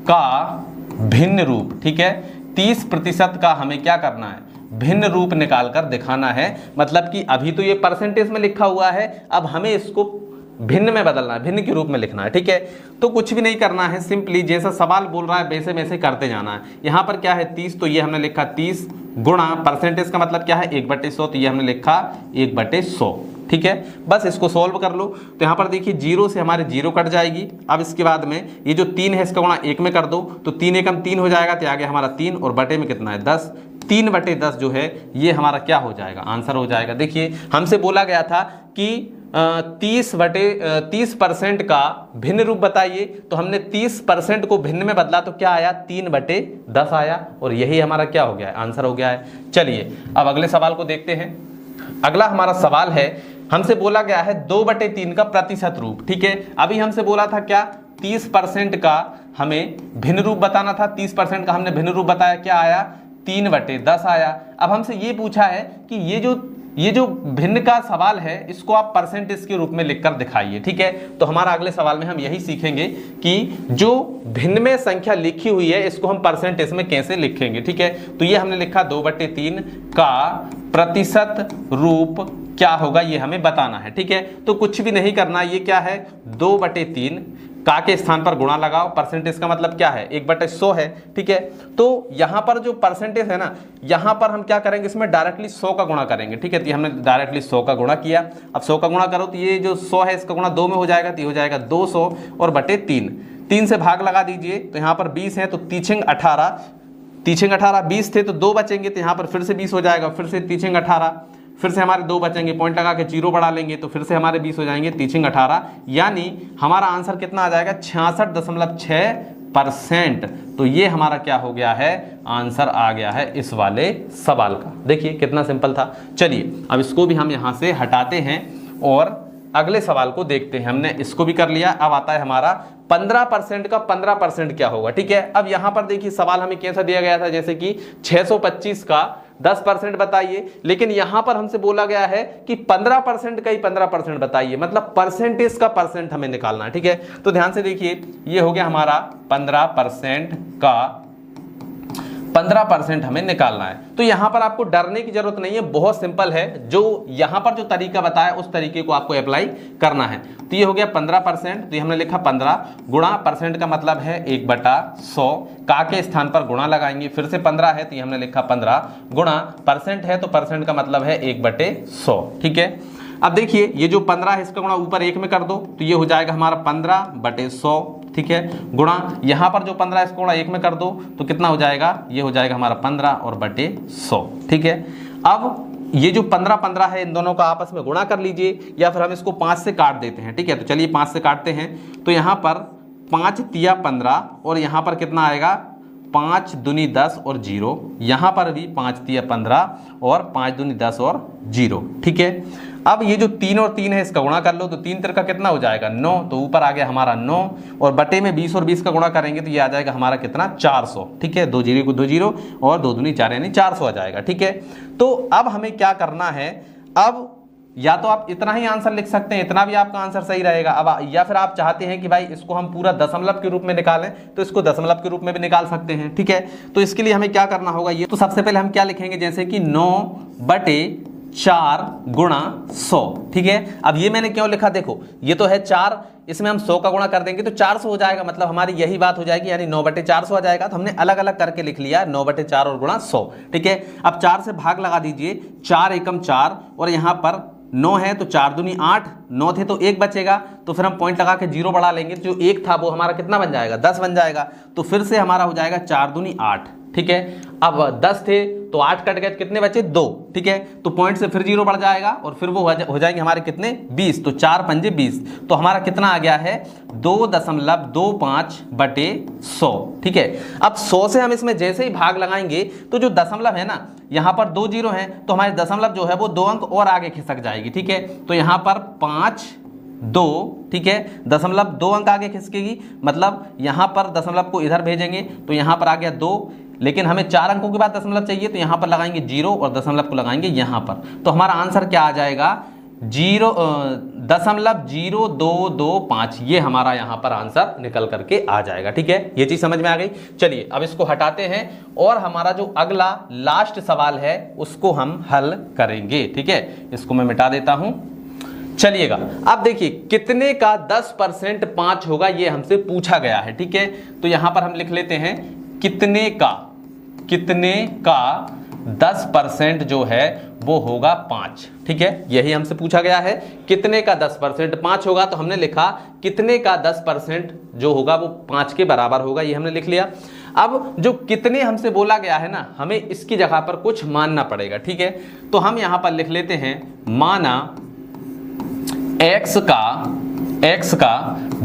का भिन्न रूप। ठीक है, 30% का हमें क्या करना है, भिन्न रूप निकाल कर दिखाना है। मतलब कि अभी तो ये परसेंटेज में लिखा हुआ है, अब हमें इसको भिन्न में बदलना है, भिन्न के रूप में लिखना है। ठीक है, तो कुछ भी नहीं करना है, सिंपली जैसा सवाल बोल रहा है वैसे वैसे करते जाना है। यहाँ पर क्या है 30, तो ये हमने लिखा 30 गुणा परसेंटेज का मतलब क्या है 1/100, तो ये हमने लिखा 1/100। ठीक है, बस इसको सॉल्व कर लो। तो यहाँ पर देखिए 0 से हमारे 0 कट जाएगी। अब इसके बाद में ये जो 3 है इसका गुणा 1 में कर दो तो 3 एकम 3 हो जाएगा, तो आ गया हमारा 3 और बटे में कितना है 10। 3/10 जो है ये हमारा क्या हो जाएगा, आंसर हो जाएगा। देखिए हमसे बोला गया था कि 30% का भिन्न रूप बताइए, तो हमने 30% को भिन्न में बदला तो क्या आया 3/10 आया, और यही हमारा क्या हो गया है, आंसर हो गया है। चलिए अब अगले सवाल को देखते हैं। अगला हमारा सवाल है, हमसे बोला गया है 2/3 का प्रतिशत रूप। ठीक है, अभी हमसे बोला था क्या 30% का हमें भिन्न रूप बताना था, 30% का हमने भिन्न रूप बताया, क्या आया 3/10 आया। अब हमसे ये पूछा है कि ये जो भिन्न का सवाल है इसको आप परसेंटेज के रूप में लिखकर दिखाइए। ठीक है, तो हमारा अगले सवाल में हम यही सीखेंगे कि जो भिन्न में संख्या लिखी हुई है इसको हम परसेंटेज में कैसे लिखेंगे। ठीक है, तो ये हमने लिखा 2/3 का प्रतिशत रूप क्या होगा ये हमें बताना है। ठीक है, तो कुछ भी नहीं करना, ये क्या है 2/3 का के स्थान पर गुणा लगाओ। परसेंटेज का मतलब क्या है 1/100 है। ठीक है, तो यहां पर जो परसेंटेज है ना, यहां पर हम क्या करेंगे, इसमें डायरेक्टली 100 का गुणा करेंगे। ठीक है, तो हमने डायरेक्टली 100 का गुणा किया। अब 100 का गुणा करो तो ये जो 100 है इसका गुणा 2 में हो जाएगा, तो ये हो जाएगा 200 और बटे 3 से भाग लगा दीजिए, तो यहाँ पर 20 है तो 3 18 20 थे तो 2 बचेंगे, तो यहाँ पर फिर से 20 हो जाएगा, फिर से 3 18, फिर से हमारे 2 बचेंगे, पॉइंट लगा के 0 बढ़ा लेंगे तो फिर से हमारे 20 हो जाएंगे, 3 18, यानी हमारा आंसर कितना आ जाएगा 66.6%। तो ये हमारा क्या हो गया है, आंसर आ गया है इस वाले सवाल का। देखिए कितना सिंपल था। चलिए अब इसको भी हम यहाँ से हटाते हैं और अगले सवाल को देखते हैं। हमने इसको भी कर लिया। अब आता है हमारा 15% का 15% क्या होगा। ठीक है, अब यहां पर देखिए सवाल हमें कैसा दिया गया था, जैसे कि 625 का 10% बताइए, लेकिन यहां पर हमसे बोला गया है कि 15% का ही 15% बताइए, मतलब परसेंटेज का परसेंट हमें निकालना है। ठीक है, तो ध्यान से देखिए ये हो गया हमारा 15% का 15% हमें निकालना है। तो यहां पर आपको डरने की जरूरत नहीं है, बहुत सिंपल है। जो यहां पर जो तरीका बताया उस तरीके को आपको अप्लाई करना है। तो ये हो गया 15%, तो ये हमने लिखा 15 गुणा परसेंट का मतलब है 1/100, का के स्थान पर गुणा लगाएंगे, फिर से 15 है तो ये हमने लिखा 15 गुणा परसेंट है तो परसेंट का मतलब है 1/100। ठीक है, अब देखिए ये जो 15 है इसका गुणा ऊपर 1 में कर दो तो ये हो जाएगा हमारा 15/100। ठीक है, गुणा यहाँ पर जो 15 इसको गुणा 1 में कर दो तो कितना हो जाएगा, ये हो जाएगा हमारा 15 और बटे 100। ठीक है, अब ये जो 15 है इन दोनों का आपस में गुणा कर लीजिए, या फिर हम इसको 5 से काट देते हैं। ठीक है, तो चलिए 5 से काटते हैं। तो यहाँ पर 5 तिया 15 और यहाँ पर कितना आएगा 5 दूनी 10 और 0, यहाँ पर भी 5 तिया 15 और 5 दूनी 10 और 0। ठीक है, अब ये जो 3 और 3 है इसका गुणा कर लो तो 3 3 का कितना हो जाएगा 9, तो ऊपर आ गया हमारा 9 और बटे में 20 और 20 का गुणा करेंगे तो ये आ जाएगा हमारा कितना 400। ठीक है, 2 0 को 2 0 और 2 दूनी 4 यानी 400 आ जाएगा। ठीक है, तो अब हमें क्या करना है, अब या तो आप इतना ही आंसर लिख सकते हैं, इतना भी आपका आंसर सही रहेगा। अब या फिर आप चाहते हैं कि भाई इसको हम पूरा दशमलव के रूप में निकालें तो इसको दशमलव के रूप में भी निकाल सकते हैं। ठीक है, तो इसके लिए हमें क्या करना होगा, ये तो सबसे पहले हम क्या लिखेंगे, जैसे कि 9/4 गुणा 100। ठीक है, अब ये मैंने क्यों लिखा, देखो ये तो है 4, इसमें हम 100 का गुणा कर देंगे तो 400 हो जाएगा, मतलब हमारी यही बात हो जाएगी, यानी 9/400 आ जाएगा। तो हमने अलग अलग करके लिख लिया 9/4 और गुणा 100। ठीक है, अब 4 से भाग लगा दीजिए, 4 एकम 4 और यहाँ पर 9 है तो 4 दूनी 8, 9 थे तो 1 बचेगा, तो फिर हम पॉइंट लगा के 0 बढ़ा लेंगे, जो 1 था वो हमारा कितना बन जाएगा 10 बन जाएगा, तो फिर से हमारा हो जाएगा 4 दूनी 8, ठीक है। अब 10 थे तो 8 कट गए, कितने बचे 2, ठीक है, तो पॉइंट से फिर 0 बढ़ जाएगा और फिर वो हो जाएंगे हमारे कितने 20, तो 4 पंजे 20, तो हमारा कितना आ गया है 2.25/100, ठीक है। अब 100 से हम इसमें जैसे ही भाग लगाएंगे तो जो दशमलव है ना, यहाँ पर 2 0 हैं तो हमारे दशमलव जो है वो 2 अंक और आगे खिसक जाएगी, ठीक है, तो यहाँ पर 5 2, ठीक है, दशमलव 2 अंक आगे खिसकेगी, मतलब यहाँ पर दशमलव को इधर भेजेंगे तो यहाँ पर आ गया 2, लेकिन हमें 4 अंकों के बाद दशमलव चाहिए तो यहाँ पर लगाएंगे 0 और दशमलव को लगाएंगे यहाँ पर, तो हमारा आंसर क्या आ जाएगा 0.0225, ये हमारा यहाँ पर आंसर निकल करके आ जाएगा, ठीक है। ये चीज समझ में आ गई। चलिए अब इसको हटाते हैं और हमारा जो अगला लास्ट सवाल है उसको हम हल करेंगे, ठीक है, इसको मैं मिटा देता हूं। चलिएगा अब देखिए कितने का 10% 5 होगा, ये हमसे पूछा गया है, ठीक है, तो यहां पर हम लिख लेते हैं कितने का 10% जो है वो होगा 5, ठीक है, यही हमसे पूछा गया है, कितने का 10% 5 होगा, तो हमने लिखा कितने का 10% जो होगा वो 5 के बराबर होगा, ये हमने लिख लिया। अब जो कितने हमसे बोला गया है ना, हमें इसकी जगह पर कुछ मानना पड़ेगा, ठीक है, तो हम यहां पर लिख लेते हैं माना x का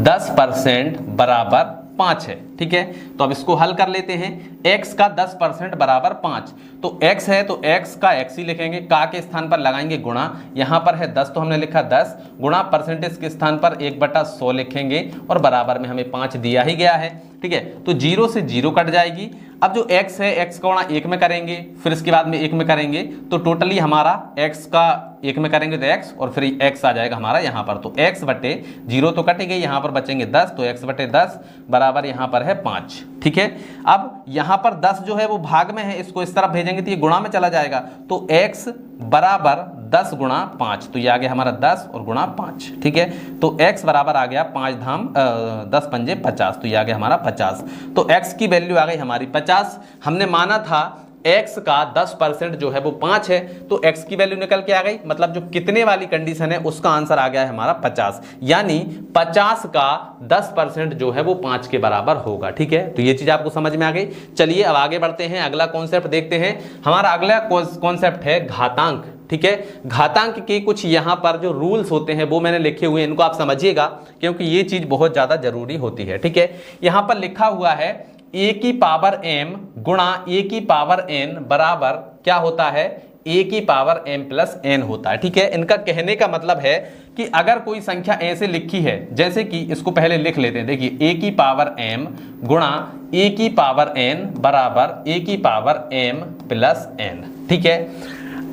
10% बराबर 5 है, ठीक है, तो अब इसको हल कर लेते हैं। x का 10% बराबर 5, तो x है तो x का x ही लिखेंगे, का के स्थान पर लगाएंगे गुणा, यहां पर है 10 तो हमने लिखा 10 गुणा परसेंटेज के स्थान पर 1/100 लिखेंगे और बराबर में हमें 5 दिया ही गया है, ठीक है, तो 0 से 0 कट जाएगी। अब जो x है x का गुणा 1 में करेंगे, फिर इसके बाद में 1 में करेंगे, तो टोटली हमारा x का 1 में करेंगे तो x और फिर x आ जाएगा हमारा यहाँ पर, तो x बटे 0 तो कटेंगे, यहाँ पर बचेंगे 10, तो x बटे 10 बराबर यहाँ पर है 5, ठीक है। अब यहाँ पर 10 जो है वो भाग में है, इसको इस तरफ भेजेंगे तो ये गुणा में चला जाएगा, तो x बराबर 10 गुणा 5, तो ये आ गया हमारा 10 और गुणा 5, ठीक है, तो x बराबर आ गया 5 धाम 10 पंजे 50, तो ये आ गया हमारा 50, तो x की वैल्यू आ गई हमारी 50। हमने माना था x का 10% जो है वो 5 है, तो x की वैल्यू निकल के आ गई, मतलब जो कितने वाली कंडीशन है उसका आंसर आ गया है हमारा 50, यानी 50 का 10% जो है वो 5 के बराबर होगा, ठीक है, तो ये चीज आपको समझ में आ गई। चलिए अब आगे बढ़ते हैं, अगला कॉन्सेप्ट देखते हैं। हमारा अगला कॉन्सेप्ट है घातांक, ठीक है, घातांक के कुछ यहाँ पर जो रूल्स होते हैं वो मैंने लिखे हुए हैं, इनको आप समझिएगा क्योंकि ये चीज बहुत ज्यादा जरूरी होती है, ठीक है। यहाँ पर लिखा हुआ है a की पावर m गुणा a की पावर n बराबर क्या होता है a की पावर m प्लस n होता है, ठीक है। इनका कहने का मतलब है कि अगर कोई संख्या ऐसे लिखी है, जैसे कि इसको पहले लिख लेते हैं, देखिए a की पावर m गुणा a की पावर n बराबर a की पावर m प्लस n, ठीक है।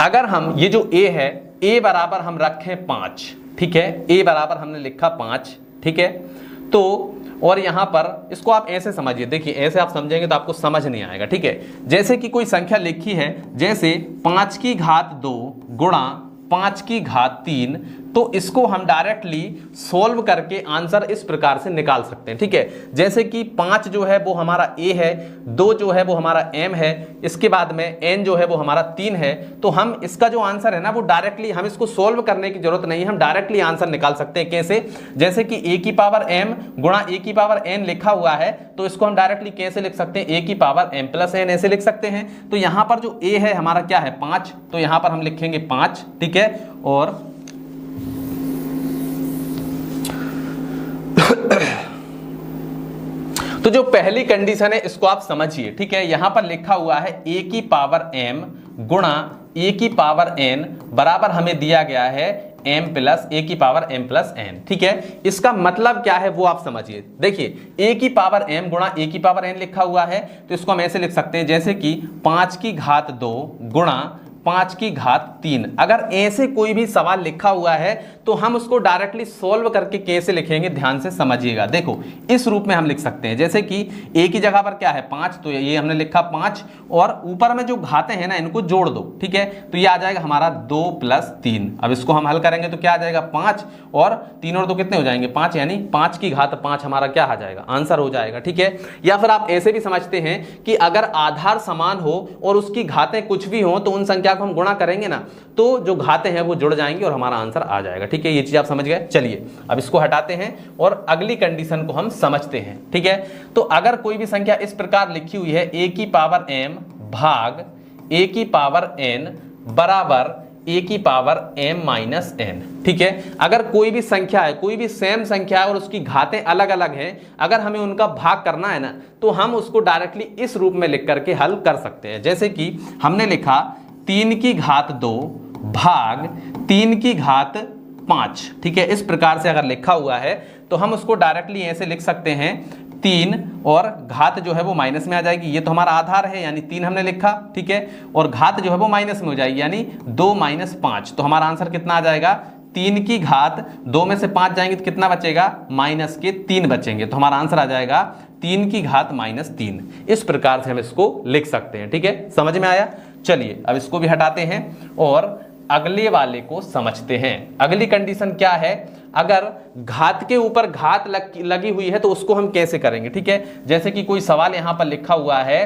अगर हम ये जो a है, a बराबर हम रखें 5, ठीक है, a बराबर हमने लिखा 5, ठीक है, तो और यहां पर इसको आप ऐसे समझिए, देखिए ऐसे आप समझेंगे तो आपको समझ नहीं आएगा, ठीक है। जैसे कि कोई संख्या लिखी है, जैसे 5 की घात 2 गुणा 5 की घात 3, तो इसको हम डायरेक्टली सोल्व करके आंसर इस प्रकार से निकाल सकते हैं, ठीक है। जैसे कि 5 जो है वो हमारा a है, 2 जो है वो हमारा m है, इसके बाद में n जो है वो हमारा 3 है, तो हम इसका जो आंसर है ना वो डायरेक्टली, हम इसको सोल्व करने की जरूरत नहीं है, हम डायरेक्टली आंसर निकाल सकते हैं। कैसे? जैसे कि a की पावर m गुणा a की पावर n लिखा हुआ है, तो इसको हम डायरेक्टली कैसे लिख सकते हैं, a की पावर m प्लस n ऐसे लिख सकते हैं। तो यहां पर जो a है हमारा क्या है 5, तो यहां पर हम लिखेंगे 5, ठीक है। और तो जो पहली कंडीशन है इसको आप समझिए, ठीक है। यहां पर लिखा हुआ है a की पावर m गुणा a की पावर n बराबर हमें दिया गया है m प्लस a की पावर m प्लस n, ठीक है। इसका मतलब क्या है वो आप समझिए। देखिए a की पावर m गुणा a की पावर n लिखा हुआ है, तो इसको हम ऐसे लिख सकते हैं, जैसे कि 5 की घात 2 गुणा 5 की घात 3। अगर ऐसे कोई भी सवाल लिखा हुआ है तो हम उसको डायरेक्टली सोल्व करके कैसे लिखेंगे, ध्यान से समझिएगा। देखो इस रूप में हम लिख सकते हैं, जैसे कि a की जगह पर क्या है 5, तो ये हमने लिखा 5 और ऊपर में जो घातें हैं ना इनको जोड़ दो, ठीक है। तो ये आ जाएगा हमारा 2 प्लस 3। अब इसको हम हल करेंगे तो क्या आ जाएगा 5 और 3 और 2 कितने हो जाएंगे 5, यानी 5 की घात 5 हमारा क्या आ जाएगा आंसर हो जाएगा, ठीक है। या फिर आप ऐसे भी समझते हैं कि अगर आधार समान हो और उसकी घातें कुछ भी हो तो उन संख्या को हम गुणा करेंगे ना तो जो घातें हैं वो जुड़ जाएंगी और हमारा आंसर आ जाएगा। ठीक है, ये चीज आप समझ गए। चलिए अब इसको हटाते हैं और अगली कंडीशन को हम समझते हैं। ठीक है, तो अगर कोई भी संख्या इस प्रकार लिखी हुई है a की पावर m भाग a की पावर n बराबर a की पावर m माइनस n। ठीक है, अगर कोई भी संख्या है, कोई भी सेम संख्या है और उसकी घातें अलग अलग हैं, अगर हमें उनका भाग करना है ना तो हम उसको डायरेक्टली इस रूप में लिख करके हल कर सकते हैं। जैसे कि हमने लिखा 3 की घात 2 भाग 3 की घात 5। ठीक है, इस प्रकार से अगर लिखा हुआ है तो हम उसको डायरेक्टली ऐसे लिख सकते हैं 3 और घात जो है वो माइनस में आ जाएगी। ये तो हमारा आधार है यानी 3 हमने लिखा। ठीक है, और घात जो है वो माइनस में हो जाएगी यानी 2 माइनस 5। तो हमारा आंसर कितना आ जाएगा, 3 की घात 2 में से 5 जाएंगे तो कितना बचेगा, माइनस के 3 बचेंगे। तो हमारा आंसर आ जाएगा 3 की घात माइनस 3। इस प्रकार से हम इसको लिख सकते हैं। ठीक है, समझ में आया। चलिए अब इसको भी हटाते हैं और अगले वाले को समझते हैं। अगली कंडीशन क्या है, अगर घात के ऊपर घात लगी हुई है तो उसको हम कैसे करेंगे। ठीक है, जैसे कि कोई सवाल यहां पर लिखा हुआ है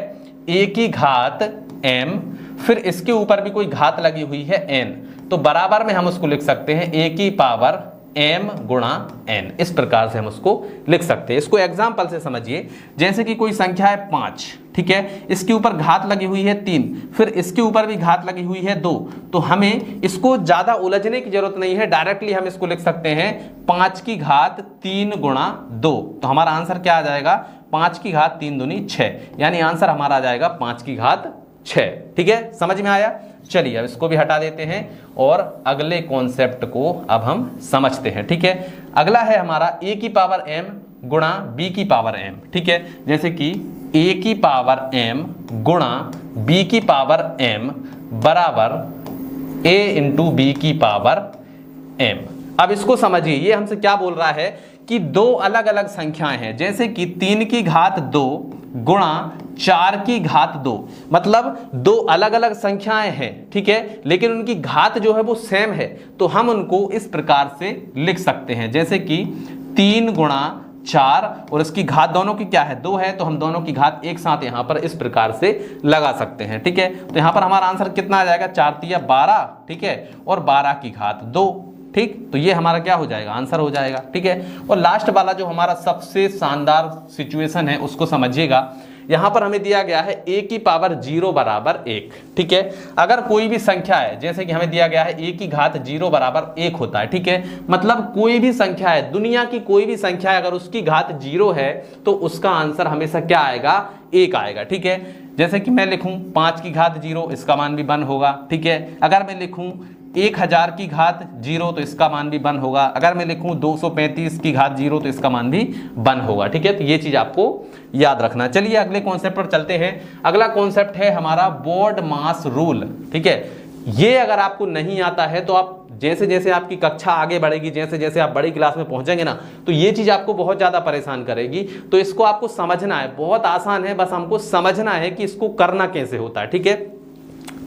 a की घात m, फिर इसके ऊपर भी कोई घात लगी हुई है n, तो बराबर में हम उसको लिख सकते हैं a की पावर m गुणा n। इस प्रकार से हम उसको लिख सकते हैं। इसको एग्जाम्पल से समझिए, जैसे कि कोई संख्या है 5, ठीक है, इसके ऊपर घात लगी हुई है 3, फिर इसके ऊपर भी घात लगी हुई है 2, तो हमें इसको ज्यादा उलझने की जरूरत नहीं है, डायरेक्टली हम इसको लिख सकते हैं 5 की घात 3 गुणा 2। तो हमारा आंसर क्या आ जाएगा, 5 की घात 3 दूनी 6, यानी आंसर हमारा आ जाएगा 5 की घात 6। ठीक है, समझ में आया। चलिए अब इसको भी हटा देते हैं और अगले कॉन्सेप्ट को अब हम समझते हैं। ठीक है, अगला है हमारा a की पावर m गुणा b की पावर m। ठीक है, जैसे कि a की पावर m गुणा b की पावर m बराबर a इंटू बी की पावर m। अब इसको समझिए, ये हमसे क्या बोल रहा है कि दो अलग अलग संख्याएं हैं, जैसे कि 3 की घात 2 गुणा 4 की घात 2, मतलब दो अलग अलग संख्याएं हैं। ठीक है, लेकिन उनकी घात जो है वो सेम है, तो हम उनको इस प्रकार से लिख सकते हैं, जैसे कि 3 गुणा 4 और इसकी घात दोनों की क्या है, 2 है, तो हम दोनों की घात एक साथ यहां पर इस प्रकार से लगा सकते हैं। ठीक है, तो यहां पर हमारा आंसर कितना आ जाएगा, 4 तिया 12, ठीक है, और 12 की घात 2। ठीक, तो ये हमारा क्या हो जाएगा, आंसर हो जाएगा। ठीक है, और लास्ट वाला जो हमारा सबसे शानदार सिचुएशन है उसको समझिएगा। यहां पर हमें दिया गया है a की पावर 0 बराबर 1। ठीक है, अगर कोई भी संख्या है, जैसे कि हमें दिया गया है a की घात 0 बराबर 1 होता है। ठीक है, मतलब कोई भी संख्या है, दुनिया की कोई भी संख्या है, अगर उसकी घात 0 है तो उसका आंसर हमेशा क्या आएगा, 1 आएगा। ठीक है, जैसे कि मैं लिखूं 5 की घात 0, इसका मान भी 1 होगा। ठीक है, अगर मैं लिखूं 1000 की घात 0 तो इसका मान भी 1 होगा। अगर मैं लिखूं 235 की घात 0 तो इसका मान भी 1 होगा। ठीक है, तो ये चीज आपको याद रखना। चलिए अगले कॉन्सेप्ट पर चलते हैं। अगला कॉन्सेप्ट है हमारा बोर्ड मास रूल। ठीक है, ये अगर आपको नहीं आता है तो आप जैसे जैसे आपकी कक्षा आगे बढ़ेगी, जैसे जैसे आप बड़ी क्लास में पहुंचेंगे ना, तो ये चीज आपको बहुत ज्यादा परेशान करेगी। तो इसको आपको समझना है, बहुत आसान है, बस हमको समझना है कि इसको करना कैसे होता है। ठीक है,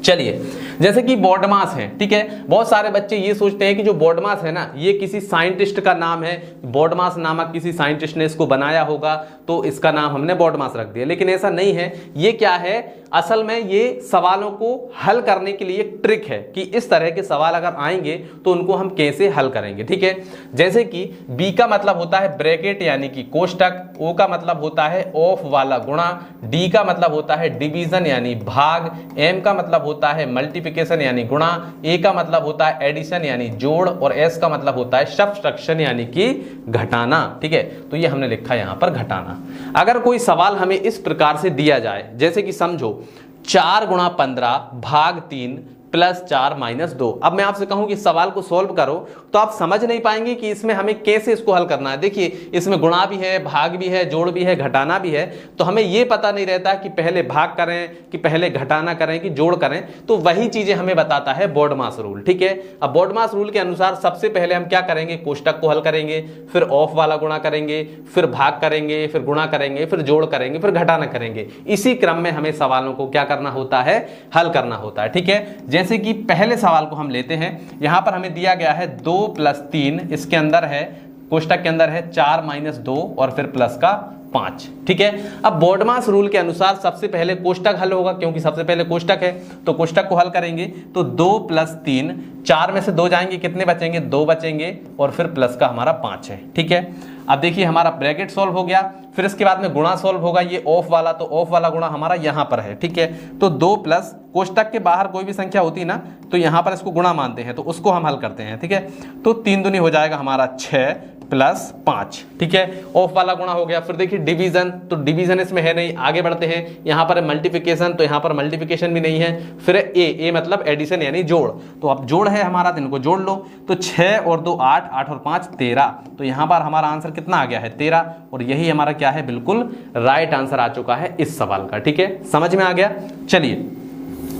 चलिए जैसे कि बोर्ड मास है। ठीक है, बहुत सारे बच्चे ये सोचते हैं कि जो बोर्ड मास है ना, ये किसी साइंटिस्ट का नाम है, बोर्ड मास नामक किसी साइंटिस्ट ने इसको बनाया होगा तो इसका नाम हमने बोर्ड मास रख दिया, लेकिन ऐसा नहीं है। ये क्या है, असल में ये सवालों को हल करने के लिए एक ट्रिक है कि इस तरह के सवाल अगर आएंगे तो उनको हम कैसे हल करेंगे। ठीक है, जैसे कि बी का मतलब होता है ब्रैकेट यानी कि कोष्टक, ओ का मतलब होता है ऑफ वाला गुणा, डी का मतलब होता है डिवीजन यानी भाग, एम का मतलब होता है मल्टीप्लिकेशन यानी गुणा, ए का मतलब होता है एडिशन यानी जोड़, और एस का मतलब होता है सब्सट्रैक्शन यानी कि घटाना। ठीक है, तो ये हमने लिखा यहां पर घटाना। अगर कोई सवाल हमें इस प्रकार से दिया जाए, जैसे कि समझो 4 गुणा 15 भाग 3 प्लस 4 माइनस 2, अब मैं आपसे कहूं कि सवाल को सॉल्व करो तो आप समझ नहीं पाएंगे कि इसमें हमें कैसे इसको हल करना है। देखिए इसमें गुणा भी है, भाग भी है, जोड़ भी है, घटाना भी है, तो हमें यह पता नहीं रहता कि पहले भाग करें कि पहले घटाना करें कि जोड़ करें। तो वही चीजें हमें बताता है बोर्ड मास रूल। ठीक है, अब बोर्ड मास रूल के अनुसार सबसे पहले हम क्या करेंगे, कोष्टक को हल करेंगे, फिर ऑफ वाला गुणा करेंगे, फिर भाग करेंगे, फिर गुणा करेंगे, फिर जोड़ करेंगे, फिर घटाना करेंगे। इसी क्रम में हमें सवालों को क्या करना होता है, हल करना होता है। ठीक है, जैसे कि पहले सवाल को हम लेते हैं। यहां पर हमें दिया गया है 2 + 3, इसके अंदर है कोष्टक के अंदर है 4 - 2 और फिर प्लस का 5। ठीक है, अब बोर्डमास रूल के अनुसार सबसे पहले कोष्टक हल होगा, क्योंकि सबसे पहले कोष्टक है तो कोष्टक को हल करेंगे। तो 2 + 3, 4 में से 2 जाएंगे, कितने बचेंगे? 2 बचेंगे, और फिर प्लस का हमारा 5 है। ठीक है, अब देखिए हमारा ब्रैकेट सॉल्व हो गया, फिर इसके बाद में गुणा सॉल्व होगा, ये ऑफ वाला, तो ऑफ वाला गुणा हमारा यहाँ पर है। ठीक है, तो 2 प्लस कोष्टक के बाहर कोई भी संख्या होती ना तो यहाँ पर इसको गुणा मानते हैं, तो उसको हम हल करते हैं। ठीक है, तो 3 दूनी हो जाएगा हमारा 6 + 5। ठीक है, ऑफ वाला गुणा हो गया। फिर देखिए डिवीजन, तो डिवीजन इसमें है नहीं, आगे बढ़ते हैं। यहाँ पर मल्टीप्लिकेशन, तो यहाँ पर मल्टीप्लिकेशन भी नहीं है। फिर ए मतलब एडिशन यानी जोड़, तो अब जोड़ है हमारा, तो इनको जोड़ लो। तो 6 और 2 8, 8 और 5 13, तो यहाँ पर हमारा आंसर कितना आ गया है? 13, और यही हमारा क्या है? बिल्कुल राइट आंसर आ चुका है इस सवाल का। ठीक है, समझ में आ गया। चलिए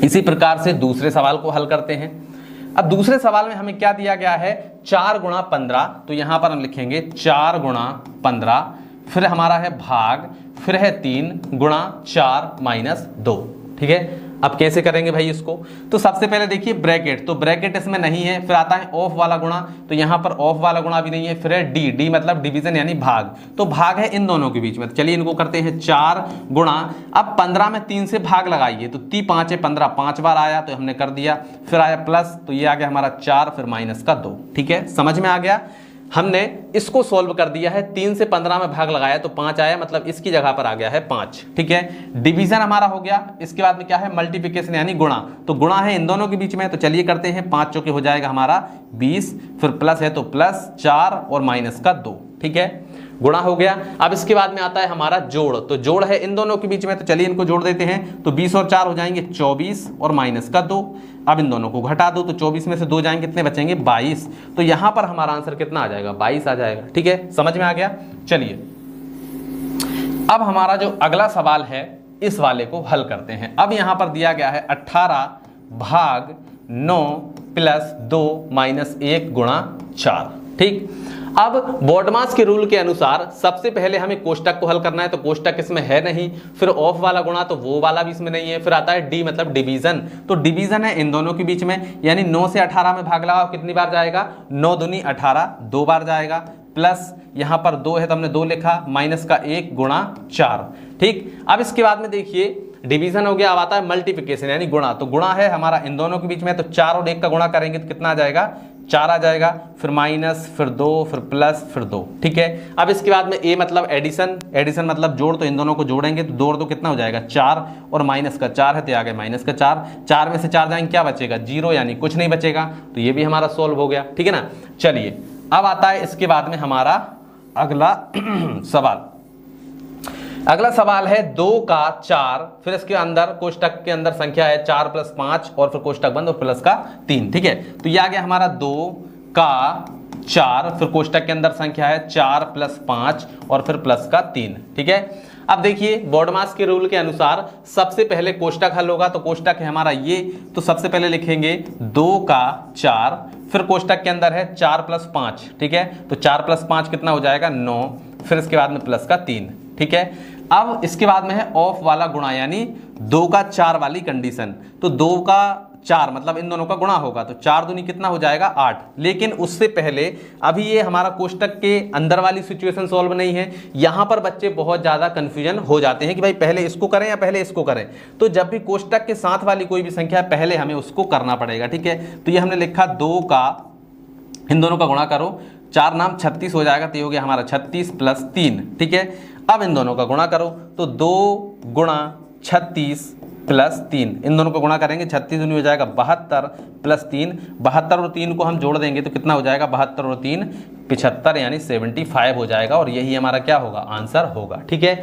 इसी प्रकार से दूसरे सवाल को हल करते हैं। अब दूसरे सवाल में हमें क्या दिया गया है? 4 × 15, तो यहां पर हम लिखेंगे 4 × 15, फिर हमारा है भाग, फिर है 3 × 4 - 2। ठीक है, अब कैसे करेंगे भाई इसको? तो सबसे पहले देखिए ब्रैकेट, तो ब्रैकेट इसमें नहीं है। फिर आता है ऑफ वाला गुणा, तो यहाँ पर ऑफ वाला गुणा भी नहीं है। फिर है डी मतलब डिवीजन यानी भाग, तो भाग है इन दोनों के बीच में। तो चलिए इनको करते हैं 4 गुणा, अब 15 में 3 से भाग लगाइए, तो 3 5 है 15, 5 बार आया तो हमने कर दिया। फिर आया प्लस, तो ये आ गया हमारा 4, फिर माइनस का 2। ठीक है, समझ में आ गया। हमने इसको सॉल्व कर दिया है, 3 से 15 में भाग लगाया तो 5 आया, मतलब इसकी जगह पर आ गया है 5। ठीक है, डिवीजन हमारा हो गया। इसके बाद में क्या है? मल्टीप्लिकेशन यानी गुणा, तो गुणा है इन दोनों के बीच में। तो चलिए करते हैं, 5 चौके हो जाएगा हमारा 20, फिर प्लस है तो प्लस 4 और माइनस का 2। ठीक है, गुणा हो गया। अब इसके बाद में आता है हमारा जोड़, तो जोड़ है इन दोनों के बीच में, तो चलिए इनको जोड़ देते हैं। तो 20 और 4 हो जाएंगे 24, और माइनस का 2। अब इन दोनों को घटा दो, तो 24 में से 2 जाएंगे, कितने बचेंगे? 22। तो यहां पर हमारा आंसर कितना आ जाएगा? 22 आ जाएगा। ठीक है, समझ में आ गया। चलिए अब हमारा जो अगला सवाल है, इस वाले को हल करते हैं। अब यहां पर दिया गया है 18 भाग 9 + 2 - 1 × 4। ठीक, अब बोर्डमास के रूल के अनुसार सबसे पहले हमें कोष्टक को हल करना है, तो कोष्टक इसमें है नहीं। फिर ऑफ वाला गुणा, तो वो वाला भी इसमें नहीं है। फिर आता है डी मतलब डिवीजन, तो डिवीजन है इन दोनों के बीच में, यानी 9 से 18 में भाग लगाओ, कितनी बार जाएगा? 9 दूनी 18, 2 बार जाएगा। प्लस यहाँ पर 2 है तो हमने 2 लिखा, माइनस का 1 × 4। ठीक, अब इसके बाद में देखिए डिवीजन हो गया। अब आता है मल्टीप्लिकेशन यानी गुणा, तो गुणा है हमारा इन दोनों के बीच में, तो 4 और 1 का गुणा करेंगे तो कितना आ जाएगा? 4 आ जाएगा। फिर माइनस, फिर 2, फिर प्लस, फिर 2। ठीक है, अब इसके बाद में ए मतलब एडिशन, एडिशन मतलब जोड़, तो इन दोनों को जोड़ेंगे तो 2 और 2 कितना हो जाएगा? 4, और माइनस का 4 है तो आ गया माइनस का 4। 4 में से 4 जाएंगे, क्या बचेगा? 0, यानी कुछ नहीं बचेगा। तो ये भी हमारा सोल्व हो गया। ठीक है ना। चलिए अब आता है इसके बाद में हमारा अगला सवाल। अगला सवाल है 2 का 4, फिर इसके अंदर कोष्टक के अंदर संख्या है 4 + 5, और फिर कोष्टक बंद और प्लस का 3। ठीक है, तो ये आ गया हमारा 2 का 4, फिर कोष्टक के अंदर संख्या है 4 + 5, और फिर प्लस का 3। ठीक है, अब देखिए बोर्डमास के रूल के अनुसार सबसे पहले कोष्टक हल होगा, तो कोष्टक है हमारा ये, तो सबसे पहले लिखेंगे 2 का 4, फिर कोष्टक के अंदर है 4 + 5। ठीक है, तो 4 + 5 कितना हो जाएगा? 9, फिर इसके बाद में प्लस का 3। ठीक है, अब इसके बाद में है ऑफ वाला गुणा, यानी 2 का 4 वाली कंडीशन, तो 2 का 4 मतलब इन दोनों का गुणा होगा, तो 4 दूनी कितना हो जाएगा? 8। लेकिन उससे पहले अभी ये हमारा कोष्टक के अंदर वाली सिचुएशन सॉल्व नहीं है। यहां पर बच्चे बहुत ज्यादा कंफ्यूजन हो जाते हैं कि भाई पहले इसको करें या पहले इसको करें। तो जब भी कोष्टक के साथ वाली कोई भी संख्या है, पहले हमें उसको करना पड़ेगा। ठीक है, तो ये हमने लिखा 2 का, इन दोनों का गुणा करो, 4 नाम 36 हो जाएगा, तो ये हो गया हमारा 36 + 3। ठीक है, अब इन दोनों का गुणा करो, तो 2 × 36 + 3, इन दोनों को गुणा करेंगे, 36 दूनी हो जाएगा 72 + 3, 72 और 3 को हम जोड़ देंगे तो कितना हो जाएगा? 72 और 3 75, यानी 75 हो जाएगा, और यही हमारा क्या होगा? आंसर होगा। ठीक है,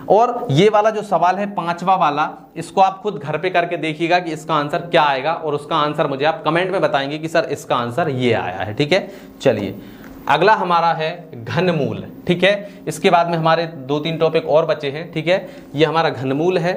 और ये वाला जो सवाल है 5वां वाला, इसको आप खुद घर पे करके देखिएगा कि इसका आंसर क्या आएगा, और उसका आंसर मुझे आप कमेंट में बताएंगे कि सर इसका आंसर ये आया है। ठीक है, चलिए अगला हमारा है घनमूल। ठीक है, इसके बाद में हमारे 2-3 टॉपिक और बचे हैं। ठीक है, ये हमारा घनमूल है,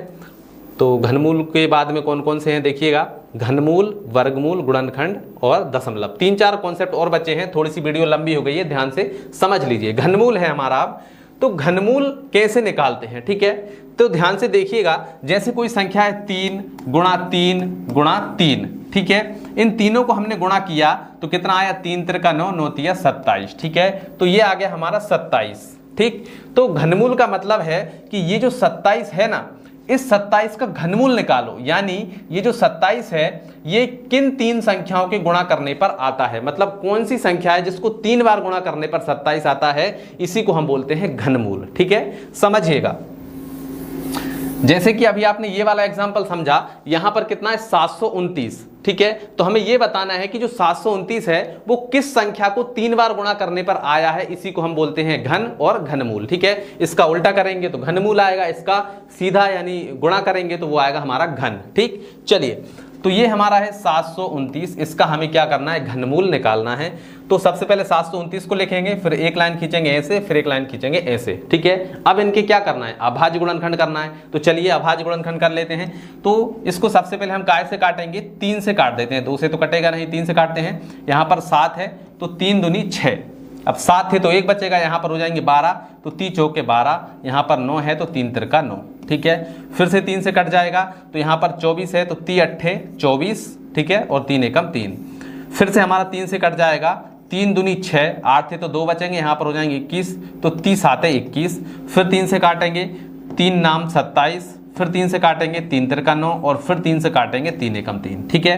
तो घनमूल के बाद में कौन कौन से हैं देखिएगा? घनमूल, वर्गमूल, गुणनखंड और दशमलव, 3-4 कॉन्सेप्ट और बचे हैं। थोड़ी सी वीडियो लंबी हो गई है, ध्यान से समझ लीजिए। घनमूल है हमारा। अब तो घनमूल कैसे निकालते हैं? ठीक है, तो ध्यान से देखिएगा, जैसे कोई संख्या है 3 × 3 × 3। ठीक है, इन तीनों को हमने गुणा किया तो कितना आया? 3 × 3 = 9, 9 × 3 = 27। ठीक है, तो ये आ गया हमारा 27। ठीक, तो घनमूल का मतलब है कि ये जो 27 है ना, इस 27 का घनमूल निकालो, यानी ये जो 27 है ये किन तीन संख्याओं के गुणा करने पर आता है, मतलब कौन सी संख्या है जिसको 3 बार गुणा करने पर 27 आता है, इसी को हम बोलते हैं घनमूल। ठीक है, समझिएगा। जैसे कि अभी आपने ये वाला एग्जांपल समझा, यहां पर कितना है 729। ठीक है, तो हमें यह बताना है कि जो 729 है वो किस संख्या को 3 बार गुणा करने पर आया है, इसी को हम बोलते हैं घन और घनमूल। ठीक है, इसका उल्टा करेंगे तो घनमूल आएगा, इसका सीधा यानी गुणा करेंगे तो वो आएगा हमारा घन। ठीक, चलिए, तो ये हमारा है 729, इसका हमें क्या करना है, घनमूल निकालना है। तो सबसे पहले 729 को लिखेंगे, फिर एक लाइन खींचेंगे ऐसे, फिर एक लाइन खींचेंगे ऐसे। ठीक है, अब इनके क्या करना है, अभाज्य गुणनखंड करना है। तो चलिए अभाज्य गुणनखंड कर लेते हैं। तो इसको सबसे पहले हम काय से काटेंगे, 3 से काट देते हैं, 2 से तो कटेगा नहीं, 3 से काटते हैं। यहाँ पर 7 है तो 3 दूनी 6, अब 7 थे तो 1 बचेगा, यहाँ पर हो जाएंगे 12, तो 3 चौके 12, यहाँ पर 9 है तो 3 तिरका 9। ठीक है, फिर से 3 से कट जाएगा, तो यहाँ पर 24 है तो 3 अट्ठे 24। ठीक है, और 3 एकम 3, फिर से हमारा 3 से कट जाएगा, 3 दूनी 6, 8 थे तो 2 बचेंगे, यहाँ पर हो जाएंगे 21, तो 30 आते 21, फिर 3 से काटेंगे, 3 नाम 27, फिर 3 से काटेंगे, 3 तिरका 9, और फिर 3 से काटेंगे, 3 एकम 3। ठीक है,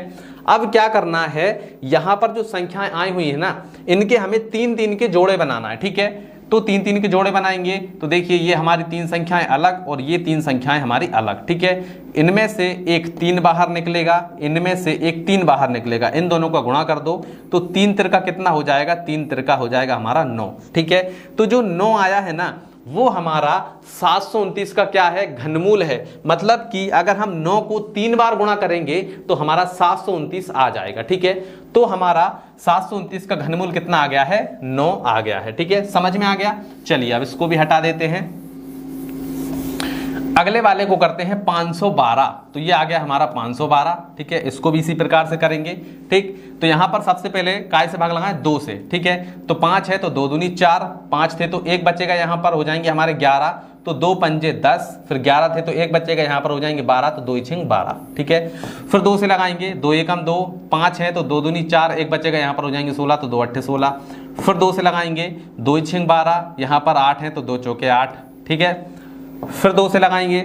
अब क्या करना है, यहां पर जो संख्याएं आई हुई है ना, इनके हमें 3-3 के जोड़े बनाना है। ठीक है, तो 3-3 के जोड़े बनाएंगे तो देखिए ये हमारी 3 संख्याएं अलग और ये 3 संख्याएं हमारी अलग। ठीक है, इनमें से एक 3 बाहर निकलेगा, इनमें से एक 3 बाहर निकलेगा, इन दोनों का गुणा कर दो तो 3 तिरका कितना हो जाएगा, 3 तिरका हो जाएगा हमारा 9। ठीक है, तो जो 9 आया है ना वो हमारा 729 का क्या है, घनमूल है। मतलब कि अगर हम 9 को 3 बार गुणा करेंगे तो हमारा 729 आ जाएगा। ठीक है, तो हमारा 729 का घनमूल कितना आ गया है, 9 आ गया है। ठीक है, समझ में आ गया। चलिए अब इसको भी हटा देते हैं, अगले वाले को करते हैं 512। तो ये आ गया हमारा 512। ठीक है, इसको भी इसी प्रकार से करेंगे। ठीक, तो यहां पर सबसे पहले काय से भाग लगाएं, 2 से। ठीक है, तो 5 है तो 2 दूनी 4, 5 थे तो 1 बचेगा, यहां पर हो जाएंगे हमारे 11, तो 2 पंजे 10, फिर 11 थे तो 1 बचेगा, यहां पर हो जाएंगे 12, तो 2 छिंग 12। ठीक है, फिर 2 से लगाएंगे, 2 एकम 2, 5 है तो 2 दूनी 4, 1 बचेगा, यहां पर हो जाएंगे 16, तो 2 अट्ठे 16, फिर 2 से लगाएंगे, 2 छिंग 12, यहां पर 8 है तो 2 चौके 8। ठीक है, फिर 2 से लगाएंगे,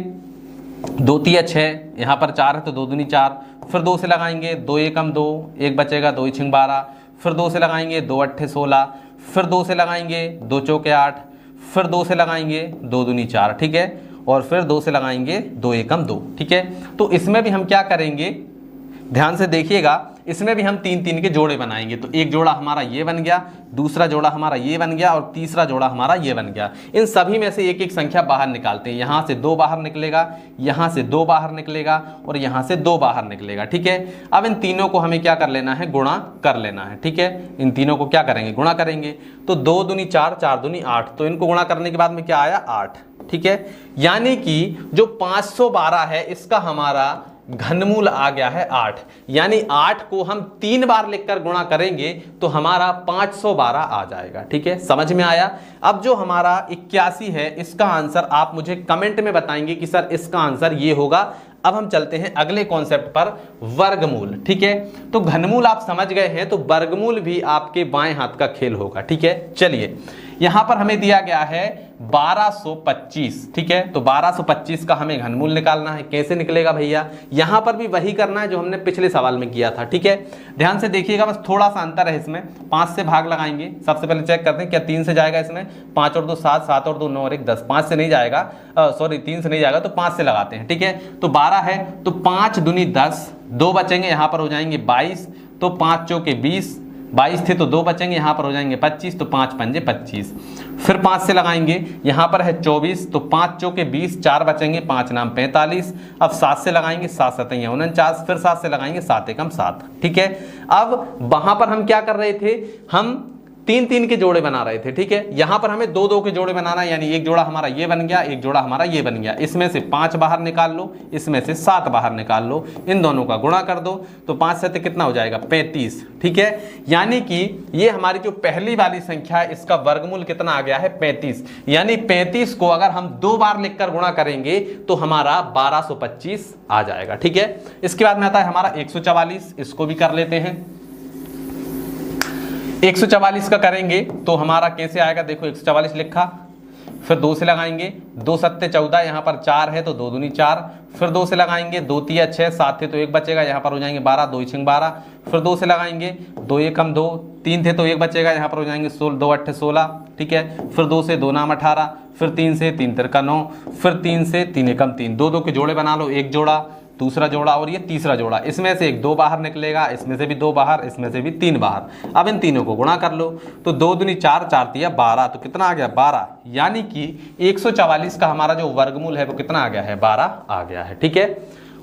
2 तिया 6, यहाँ पर 4 है तो 2 दूनी 4, फिर 2 से लगाएंगे, 2 एकम 2, 1 बचेगा, 2 छिंग 12, फिर 2 से लगाएंगे, 2 अट्ठे 16, फिर 2 से लगाएंगे, 2 चौके 8, फिर 2 से लगाएंगे, 2 दूनी 4। ठीक है, और फिर 2 से लगाएंगे, 2 एकम 2। ठीक है, तो इसमें भी हम क्या करेंगे, ध्यान से देखिएगा, इसमें भी हम 3-3 के जोड़े बनाएंगे। तो एक जोड़ा हमारा ये बन गया, दूसरा जोड़ा हमारा ये बन गया, और तीसरा जोड़ा हमारा ये बन गया। इन सभी में से एक एक संख्या बाहर निकालते हैं, यहां से 2 बाहर निकलेगा, यहां से 2 बाहर निकलेगा, और यहां से 2 बाहर निकलेगा। ठीक है, अब इन तीनों को हमें क्या कर लेना है, गुणा कर लेना है। ठीक है, इन तीनों को क्या करेंगे, गुणा करेंगे। तो 2 दूनी 4, 4 दूनी 8, तो इनको गुणा करने के बाद में क्या आया, 8। ठीक है, यानी कि जो 512 है इसका हमारा घनमूल आ गया है 8, यानी 8 को हम 3 बार लिखकर गुणा करेंगे तो हमारा 512 आ जाएगा। ठीक है, समझ में आया। अब जो हमारा 81 है इसका आंसर आप मुझे कमेंट में बताएंगे कि सर इसका आंसर ये होगा। अब हम चलते हैं अगले कॉन्सेप्ट पर, वर्गमूल। ठीक है, तो घनमूल आप समझ गए हैं, तो वर्गमूल भी आपके बाएं हाथ का खेल होगा। ठीक है, चलिए यहां पर हमें दिया गया है 1225। ठीक है, तो 1225 का हमें घनमूल निकालना है। कैसे निकलेगा भैया, यहां पर भी वही करना है जो हमने पिछले सवाल में किया था। ठीक है, ध्यान से देखिएगा, बस थोड़ा सा अंतर है इसमें। 5 से भाग लगाएंगे, सबसे पहले चेक करते हैं क्या 3 से जाएगा इसमें, 5 और 2 7, 7 और 2 9 और 1 10, 5 से नहीं जाएगा, सॉरी 3 से नहीं जाएगा, तो 5 से लगाते हैं। ठीक है, तो 12 है तो 5 दूनी 10, 2 बचेंगे, यहां पर हो जाएंगे 22, तो 5 चौके 20, 22 थे तो 2 बचेंगे, यहां पर हो जाएंगे 25, तो 5 पंजे 25, फिर 5 से लगाएंगे, यहां पर है 24, तो 5 चौके 20, 4 बचेंगे, 5 नाम 45, अब 7 से लगाएंगे, 7 7 49, फिर 7 से लगाएंगे, 7 एकम 7। ठीक है, अब वहां पर हम क्या कर रहे थे, हम 3-3 के जोड़े बना रहे थे। ठीक है, यहां पर हमें 2-2 के जोड़े बनाना है, यानी एक जोड़ा हमारा ये बन गया, एक जोड़ा हमारा ये बन गया। इसमें से 5 बाहर निकाल लो, इसमें से 7 बाहर निकाल लो, इन दोनों का गुणा कर दो, तो 5 से कितना हो जाएगा, 35। ठीक है, यानी कि ये हमारी जो पहली वाली संख्या है इसका वर्गमूल कितना आ गया है, 35। यानी 35 को अगर हम 2 बार लिखकर गुणा करेंगे तो हमारा 1225 आ जाएगा। ठीक है, इसके बाद में आता है हमारा 144, इसको भी कर लेते हैं। 144 का करेंगे तो हमारा कैसे आएगा, देखो 144 लिखा, फिर 2 से लगाएंगे, 2 सत्ते 14, यहाँ पर 4 है तो 2 दूनी 4, फिर 2 से लगाएंगे, 2 तिया 6, 7 थे तो 1 बचेगा, यहाँ पर हो जाएंगे 12, 2 6 12, फिर 2 से लगाएंगे, 2 एकम 2, 3 थे तो 1 बचेगा, यहाँ पर हो जाएंगे 16, 2 8 16, ठीक है। फिर 2 से 2 नाम 18, फिर 3 से 3 तिरका 9, फिर 3 से 3 एकम 3, 2 2 के जोड़े बना लो, एक जोड़ा, दूसरा जोड़ा और ये तीसरा जोड़ा, इसमें से एक 2 बाहर निकलेगा, इसमें से भी 2 बाहर, इसमें से भी 3 बाहर। अब इन तीनों को गुणा कर लो, तो 2 दूनी 4, 4 तिया 12, तो कितना आ गया 12, यानी कि 144 का हमारा जो वर्गमूल है वो कितना आ गया है 12 आ गया है, ठीक है।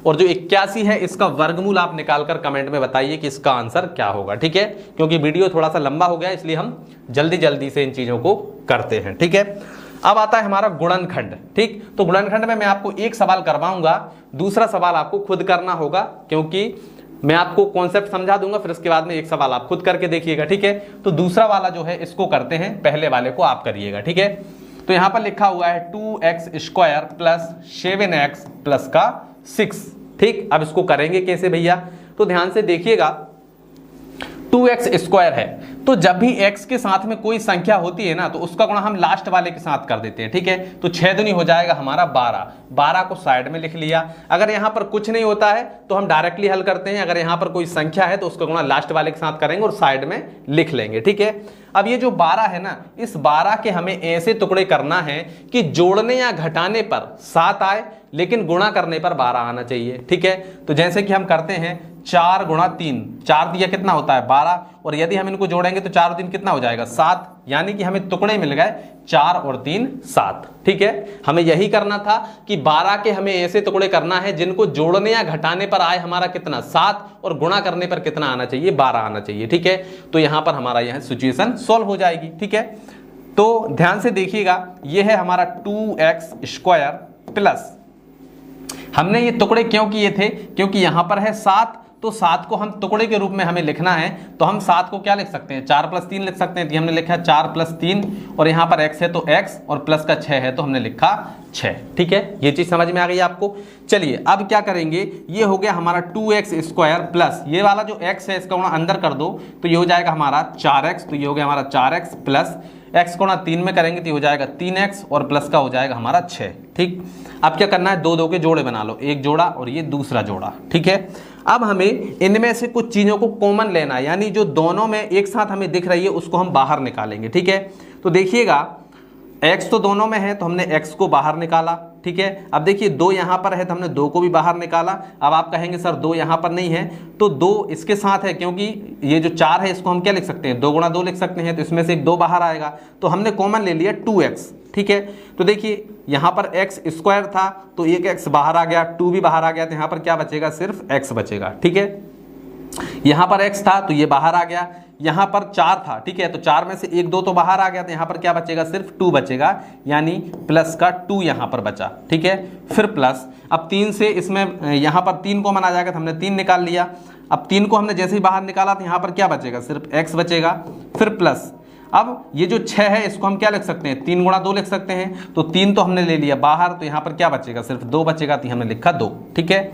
और जो 81 है इसका वर्गमूल आप निकालकर कमेंट में बताइए कि इसका आंसर क्या होगा, ठीक है। क्योंकि वीडियो थोड़ा सा लंबा हो गया इसलिए हम जल्दी जल्दी से इन चीजों को करते हैं, ठीक है। अब आता है हमारा गुणनखंड, ठीक। तो गुणनखंड में मैं आपको एक सवाल करवाऊंगा, दूसरा सवाल आपको खुद करना होगा, क्योंकि मैं आपको कॉन्सेप्ट समझा दूंगा, फिर उसके बाद में एक सवाल आप खुद करके देखिएगा, ठीक है। तो दूसरा वाला जो है इसको करते हैं, पहले वाले को आप करिएगा, ठीक है। तो यहां पर लिखा हुआ है 2x² प्लस 7x प्लस का 6, ठीक। अब इसको करेंगे कैसे भैया, तो ध्यान से देखिएगा, 2x² है तो जब भी x के साथ में कोई संख्या होती है ना तो उसका गुणा हम लास्ट वाले के साथ कर देते हैं, ठीक है। तो 6 दूनी हो जाएगा हमारा 12, 12 को साइड में लिख लिया। अगर यहां पर कुछ नहीं होता है तो हम डायरेक्टली हल करते हैं, अगर यहां पर कोई संख्या है तो उसका गुणा लास्ट वाले के साथ करेंगे और साइड में लिख लेंगे, ठीक है। अब ये जो 12 है ना, इस 12 के हमें ऐसे टुकड़े करना है कि जोड़ने या घटाने पर 7 आए लेकिन गुणा करने पर 12 आना चाहिए, ठीक है। तो जैसे कि हम करते हैं 4 गुणा 3, 4 दिया कितना होता है 12, और यदि हम इनको जोड़ेंगे तो 4 और 3 कितना हो जाएगा 7, यानी कि हमें टुकड़े मिल गए 4 और 3 7, ठीक है। हमें यही करना था कि 12 के हमें ऐसे टुकड़े करना है जिनको जोड़ने या घटाने पर आए हमारा कितना 7 और गुणा करने पर कितना आना चाहिए 12 आना चाहिए, ठीक है। तो यहां पर हमारा यह सिचुएशन सॉल्व हो जाएगी, ठीक है। तो ध्यान से देखिएगा, यह है हमारा 2x² प्लस, हमने ये टुकड़े क्यों किए थे, क्योंकि यहां पर है 7, तो 7 को हम टुकड़े के रूप में हमें लिखना है, तो हम 7 को क्या लिख सकते हैं 4 + 3 लिख सकते हैं, तो हमने लिखा 4 + 3, और यहाँ पर x है तो x और प्लस का 6 है तो हमने लिखा 6, ठीक है। ये चीज समझ में आ गई आपको। चलिए अब क्या करेंगे, ये हो गया हमारा 2x² प्लस, ये वाला जो x है इसका गुणा अंदर कर दो तो ये हो जाएगा हमारा 4x, तो ये हो गया हमारा 4x प्लस x गुणा 3 में करेंगे तो ये हो जाएगा 3x और प्लस का हो जाएगा हमारा 6, ठीक। अब क्या करना है, 2 2 के जोड़े बना लो, एक जोड़ा और ये दूसरा जोड़ा, ठीक है। अब हमें इनमें से कुछ चीजों को कॉमन लेना है, यानी जो दोनों में एक साथ हमें दिख रही है उसको हम बाहर निकालेंगे, ठीक है। तो देखिएगा x तो दोनों में है तो हमने x को बाहर निकाला, ठीक है। अब देखिए 2 यहां पर है तो हमने 2 को भी बाहर निकाला। अब आप कहेंगे सर 2 यहां पर नहीं है, तो 2 इसके साथ है, क्योंकि ये जो 4 है इसको हम क्या लिख सकते हैं 2 गुणा 2 लिख सकते हैं, तो इसमें से एक 2 बाहर आएगा, तो हमने कॉमन ले लिया 2x, ठीक है। तो देखिए यहां पर x² था तो एक x बाहर आ गया, 2 भी बाहर आ गया, तो यहां पर क्या बचेगा सिर्फ x बचेगा, ठीक है। यहां पर x था तो ये बाहर आ गया, यहां पर 4 था, ठीक है, तो 4 में से 1 2 तो बाहर आ गया, तो यहां पर क्या बचेगा सिर्फ 2 बचेगा, यानी प्लस का 2 यहां पर बचा, ठीक है। फिर प्लस, अब 3 से इसमें यहां पर 3 को मना जाएगा तो हमने 3 निकाल लिया। अब 3 को हमने जैसे ही बाहर निकाला तो यहां पर क्या बचेगा सिर्फ x बचेगा, फिर प्लस। अब ये जो 6 है इसको हम क्या लिख सकते हैं 3 गुणा 2 लिख सकते हैं, तो 3 तो हमने ले लिया बाहर, तो यहां पर क्या बचेगा सिर्फ 2 बचेगा, तो हमने लिखा 2, ठीक है।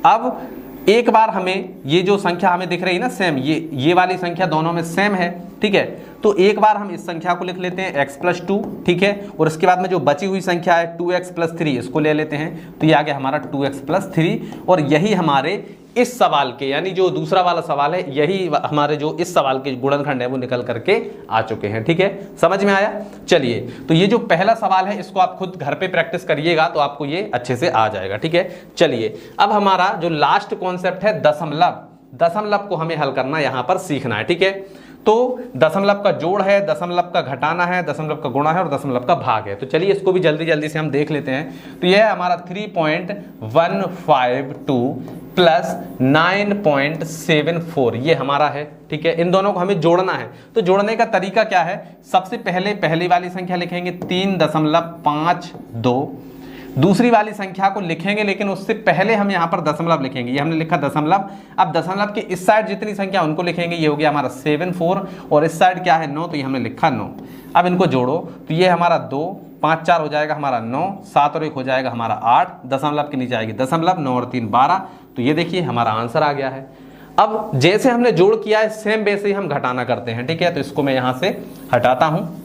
अब एक बार हमें ये जो संख्या हमें दिख रही है ना सेम, ये वाली संख्या दोनों में सेम है, ठीक है। तो एक बार हम इस संख्या को लिख लेते हैं x + 2, ठीक है, और इसके बाद में जो बची हुई संख्या है 2x + 3 इसको ले लेते हैं, तो ये आ गया हमारा 2x + 3, और यही हमारे इस सवाल के, यानी जो दूसरा वाला सवाल है, यही हमारे जो इस सवाल के गुणनखंड है वो निकल करके आ चुके हैं, ठीक है। समझ में आया। चलिए, तो ये जो पहला सवाल है इसको आप खुद घर पे प्रैक्टिस करिएगा तो आपको ये अच्छे से आ जाएगा, ठीक है। चलिए अब हमारा जो लास्ट कॉन्सेप्ट है दशमलव, दशमलव को हमें हल करना यहां पर सीखना है, ठीक है। तो दशमलव का जोड़ है, दशमलव का घटाना है, दशमलव का गुणा है और दशमलव का भाग है, तो चलिए इसको भी जल्दी जल्दी से हम देख लेते हैं। तो यह है हमारा 3.152 प्लस 9.74, ये हमारा है, ठीक है। इन दोनों को हमें जोड़ना है, तो जोड़ने का तरीका क्या है, सबसे पहले पहली वाली संख्या लिखेंगे 3.52, दूसरी वाली संख्या को लिखेंगे लेकिन उससे पहले हम यहाँ पर दशमलव लिखेंगे, ये हमने लिखा दशमलव। अब दशमलव के इस साइड जितनी संख्या उनको लिखेंगे, ये हो गया हमारा 74, और इस साइड क्या है 9, तो ये हमने लिखा 9। अब इनको जोड़ो तो ये हमारा 2, 5 4 हो जाएगा हमारा 9, 7 और 1 हो जाएगा हमारा 8, दशमलव के नीचे आएगी दशमलव, 9 और 3 12, तो ये देखिए हमारा आंसर आ गया है। अब जैसे हमने जोड़ किया है सेम वैसे ही हम घटाना करते हैं, ठीक है। तो इसको मैं यहाँ से हटाता हूँ।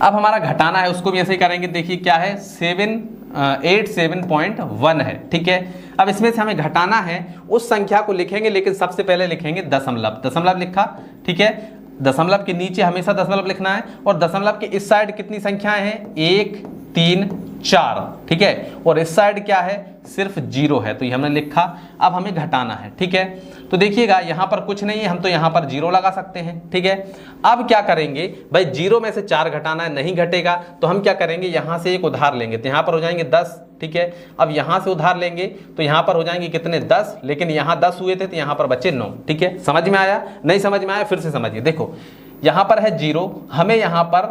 अब हमारा घटाना है, उसको भी ऐसे ही करेंगे। देखिए क्या है, 87.1 है, ठीक है। अब इसमें से हमें घटाना है, उस संख्या को लिखेंगे, लेकिन सबसे पहले लिखेंगे दशमलव। दशमलव लिखा, ठीक है। दशमलव के नीचे हमेशा दशमलव लिखना है, और दशमलव के इस साइड कितनी संख्याएं हैं, 1 3 4, ठीक है। और इस साइड क्या है, सिर्फ 0 है, तो ये हमने लिखा। अब हमें घटाना है, ठीक है। तो देखिएगा यहाँ पर कुछ नहीं है, हम तो यहाँ पर 0 लगा सकते हैं, ठीक है। अब क्या करेंगे भाई, 0 में से 4 घटाना है, नहीं घटेगा तो हम क्या करेंगे, यहाँ से एक उधार लेंगे, तो यहाँ पर हो जाएंगे 10, ठीक है। अब यहाँ से उधार लेंगे तो यहाँ पर हो जाएंगे कितने, 10, लेकिन यहाँ 10 हुए थे तो यहाँ पर बचे 9, ठीक है। समझ में आया? नहीं समझ में आया फिर से समझिए। देखो यहाँ पर है 0, हमें यहाँ पर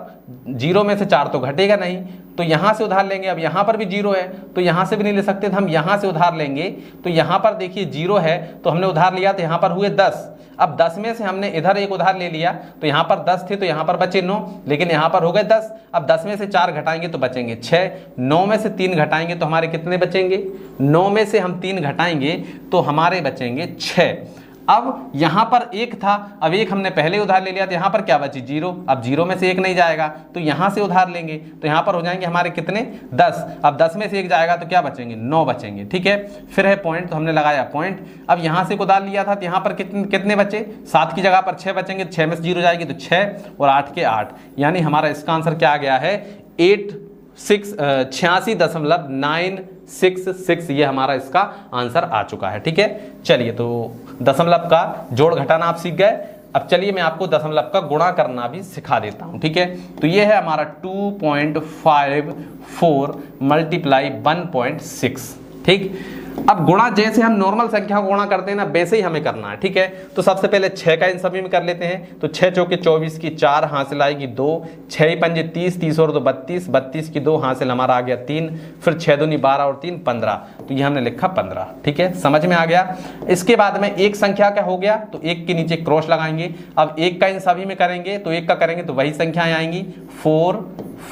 0 में से 4 तो घटेगा नहीं, तो यहाँ से उधार लेंगे। अब यहाँ पर भी 0 है तो यहाँ से भी नहीं ले सकते, तो हम यहाँ से उधार लेंगे। तो यहाँ पर देखिए 0 है तो हमने उधार लिया, तो यहाँ पर हुए 10। अब 10 में से हमने इधर एक उधार ले लिया, तो यहाँ पर 10 थे तो यहाँ पर बचे 9, लेकिन यहाँ पर हो गए 10। अब 10 में से 4 घटाएंगे तो बचेंगे 6, 9 में से 3 घटाएंगे तो हमारे कितने बचेंगे, 9 में से हम 3 घटाएंगे तो हमारे बचेंगे 6। अब यहाँ पर 1 था, अब 1 हमने पहले उधार ले लिया, तो यहाँ पर क्या बची, 0। अब 0 में से 1 नहीं जाएगा तो यहाँ से उधार लेंगे, तो यहाँ पर हो जाएंगे हमारे कितने, 10। अब 10 में से 1 जाएगा तो क्या बचेंगे, 9 बचेंगे, ठीक है। फिर है पॉइंट, तो हमने लगाया पॉइंट। अब यहाँ से उधार लिया था तो यहाँ पर कितने बचे, 7 की जगह पर 6 बचेंगे, 6 में से 0 जाएगी तो 6 और 8 के 8, यानी हमारा इसका आंसर क्या आ गया है, 86.966, ये हमारा इसका आंसर आ चुका है, ठीक है। चलिए, तो दशमलव का जोड़ घटाना आप सीख गए। अब चलिए मैं आपको दशमलव का गुणा करना भी सिखा देता हूं, ठीक है। तो ये है हमारा 2.54 मल्टीप्लाई 1.6, ठीक। अब गुणा जैसे हम नॉर्मल संख्या को गुणा करते हैं ना, वैसे ही हमें करना है, ठीक है। तो सबसे पहले 6 का इन सभी में कर लेते हैं। तो 6 चौके 24 की 4 हासिल आएगी 2, 6 पंजे 30, 30 और 2 32, 32 की 2 हासिल हमारा आ गया 3, फिर 6 दूनी 12 और 3 15, तो ये हमने लिखा 15, ठीक है। समझ में आ गया। इसके बाद में एक संख्या का हो गया तो 1 के नीचे क्रॉस लगाएंगे। अब 1 का इन सभी में करेंगे तो 1 का करेंगे तो वही संख्याएं आएंगी 4,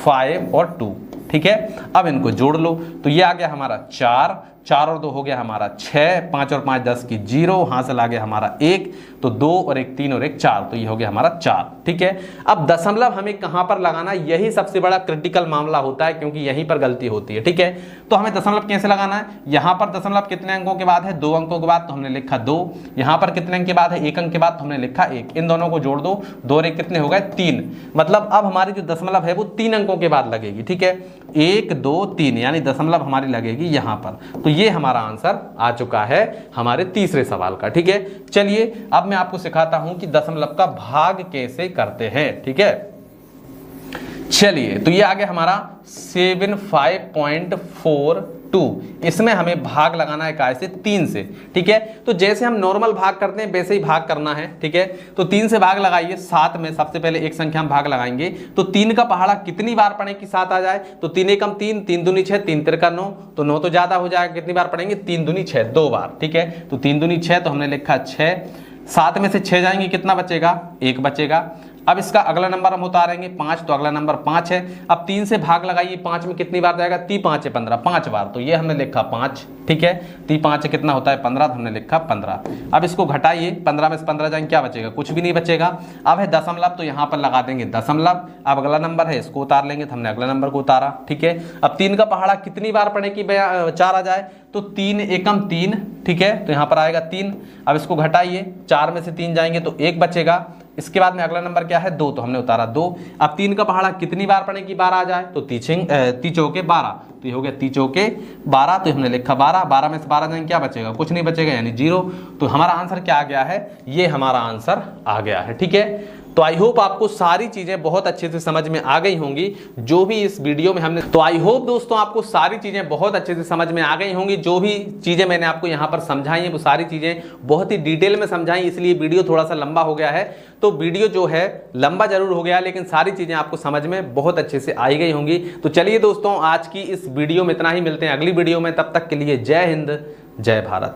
5 और 2, ठीक है। अब इनको जोड़ लो तो ये आ गया हमारा 4, 4 और 2 हो गया हमारा 6, 5 और 5 10 की 0, हासिल आ गया हमारा 1, तो 2 और 1 3 और 1 4, तो ये हो गया हमारा 4, ठीक है। अब दशमलव हमें कहां पर लगाना, यही सबसे बड़ा क्रिटिकल मामला होता है, क्योंकि यहीं पर गलती होती है, ठीक है। तो हमें दशमलव कैसे लगाना है, यहां पर दशमलव कितने अंकों के बाद है, 2 अंकों के बाद, तो हमने लिखा 2। यहां पर कितने अंक के बाद है, 1 अंक के बाद, तो हमने लिखा 1। इन दोनों को जोड़ दो, 2 और 1 कितने हो गए, 3। मतलब अब हमारी जो दशमलव है वो 3 अंकों के बाद लगेगी, ठीक है। 1 2 3, यानी दशमलव हमारी लगेगी यहां पर। तो ये हमारा आंसर आ चुका है हमारे तीसरे सवाल का, ठीक है। चलिए अब मैं आपको सिखाता हूं कि दशमलव का भाग कैसे करते हैं, ठीक है। चलिए, तो ये आ गया हमारा 75.42, इसमें हमें भाग लगाना है कैसे, 3 से, ठीक है। तो जैसे हम नॉर्मल भाग करते हैं वैसे ही भाग करना है, ठीक है। तो 3 से भाग लगाइए। 7 में सबसे पहले एक संख्या हम भाग लगाएंगे, तो 3 का पहाड़ा कितनी बार पढ़े कि 7 आ जाए, तो 3 एकम 3, 3 दूनी 6, 3 तिरका 9, तो 9 तो ज्यादा हो जाएगा, कितनी बार पढ़ेंगे, 3 दूनी 6, 2 बार, ठीक है। तो 3 दूनी 6, तो हमने लिखा 6। 7 में से 6 जाएंगे, कितना बचेगा, 1 बचेगा। अब इसका अगला नंबर हम उतारेंगे 5, तो अगला नंबर 5 है। अब 3 से भाग लगाइए, 5 में कितनी बार जाएगा, 3 5 है 15, 5 बार, तो ये हमने लिखा 5, ठीक है। 3 5 कितना होता है 15, तो हमने लिखा 15। अब इसको घटाइए, 15 में से 15 जाएंगे, क्या बचेगा, कुछ भी नहीं बचेगा। अब है दशमलव, तो यहाँ पर लगा देंगे दशमलव। अब अगला नंबर है, इसको उतार लेंगे, तो हमने अगला नंबर को उतारा, ठीक है। अब 3 का पहाड़ा कितनी बार पढ़े कि 4 आ जाए, तो 3 एकम 3, ठीक है, तो यहाँ पर आएगा 3। अब इसको घटाइए, 4 में से 3 जाएंगे तो 1 बचेगा। इसके बाद में अगला नंबर क्या है, 2, तो हमने उतारा 2। अब 3 का पहाड़ा कितनी बार पढ़े कि 12 आ जाए, तो 3 चौके 12, तो ये हो गया 3 चौके 12, तो हमने लिखा 12। 12 में से 12 जाएंगे, क्या बचेगा, कुछ नहीं बचेगा, यानी 0। तो हमारा आंसर क्या आ गया है, ये हमारा आंसर आ गया है, ठीक है। तो आई होप आपको सारी चीजें बहुत अच्छे से समझ में आ गई होंगी जो भी इस वीडियो में हमने, तो आई होप दोस्तों आपको सारी चीजें बहुत अच्छे से समझ में आ गई होंगी। जो भी चीजें मैंने आपको यहाँ पर समझाई हैं वो सारी चीजें बहुत ही डिटेल में समझाई, इसलिए वीडियो थोड़ा सा लंबा हो गया है। तो वीडियो जो है लंबा जरूर हो गया, लेकिन सारी चीजें आपको समझ में बहुत अच्छे से आई गई होंगी। तो चलिए दोस्तों, आज की इस वीडियो में इतना ही, मिलते हैं अगली वीडियो में, तब तक के लिए जय हिंद, जय भारत।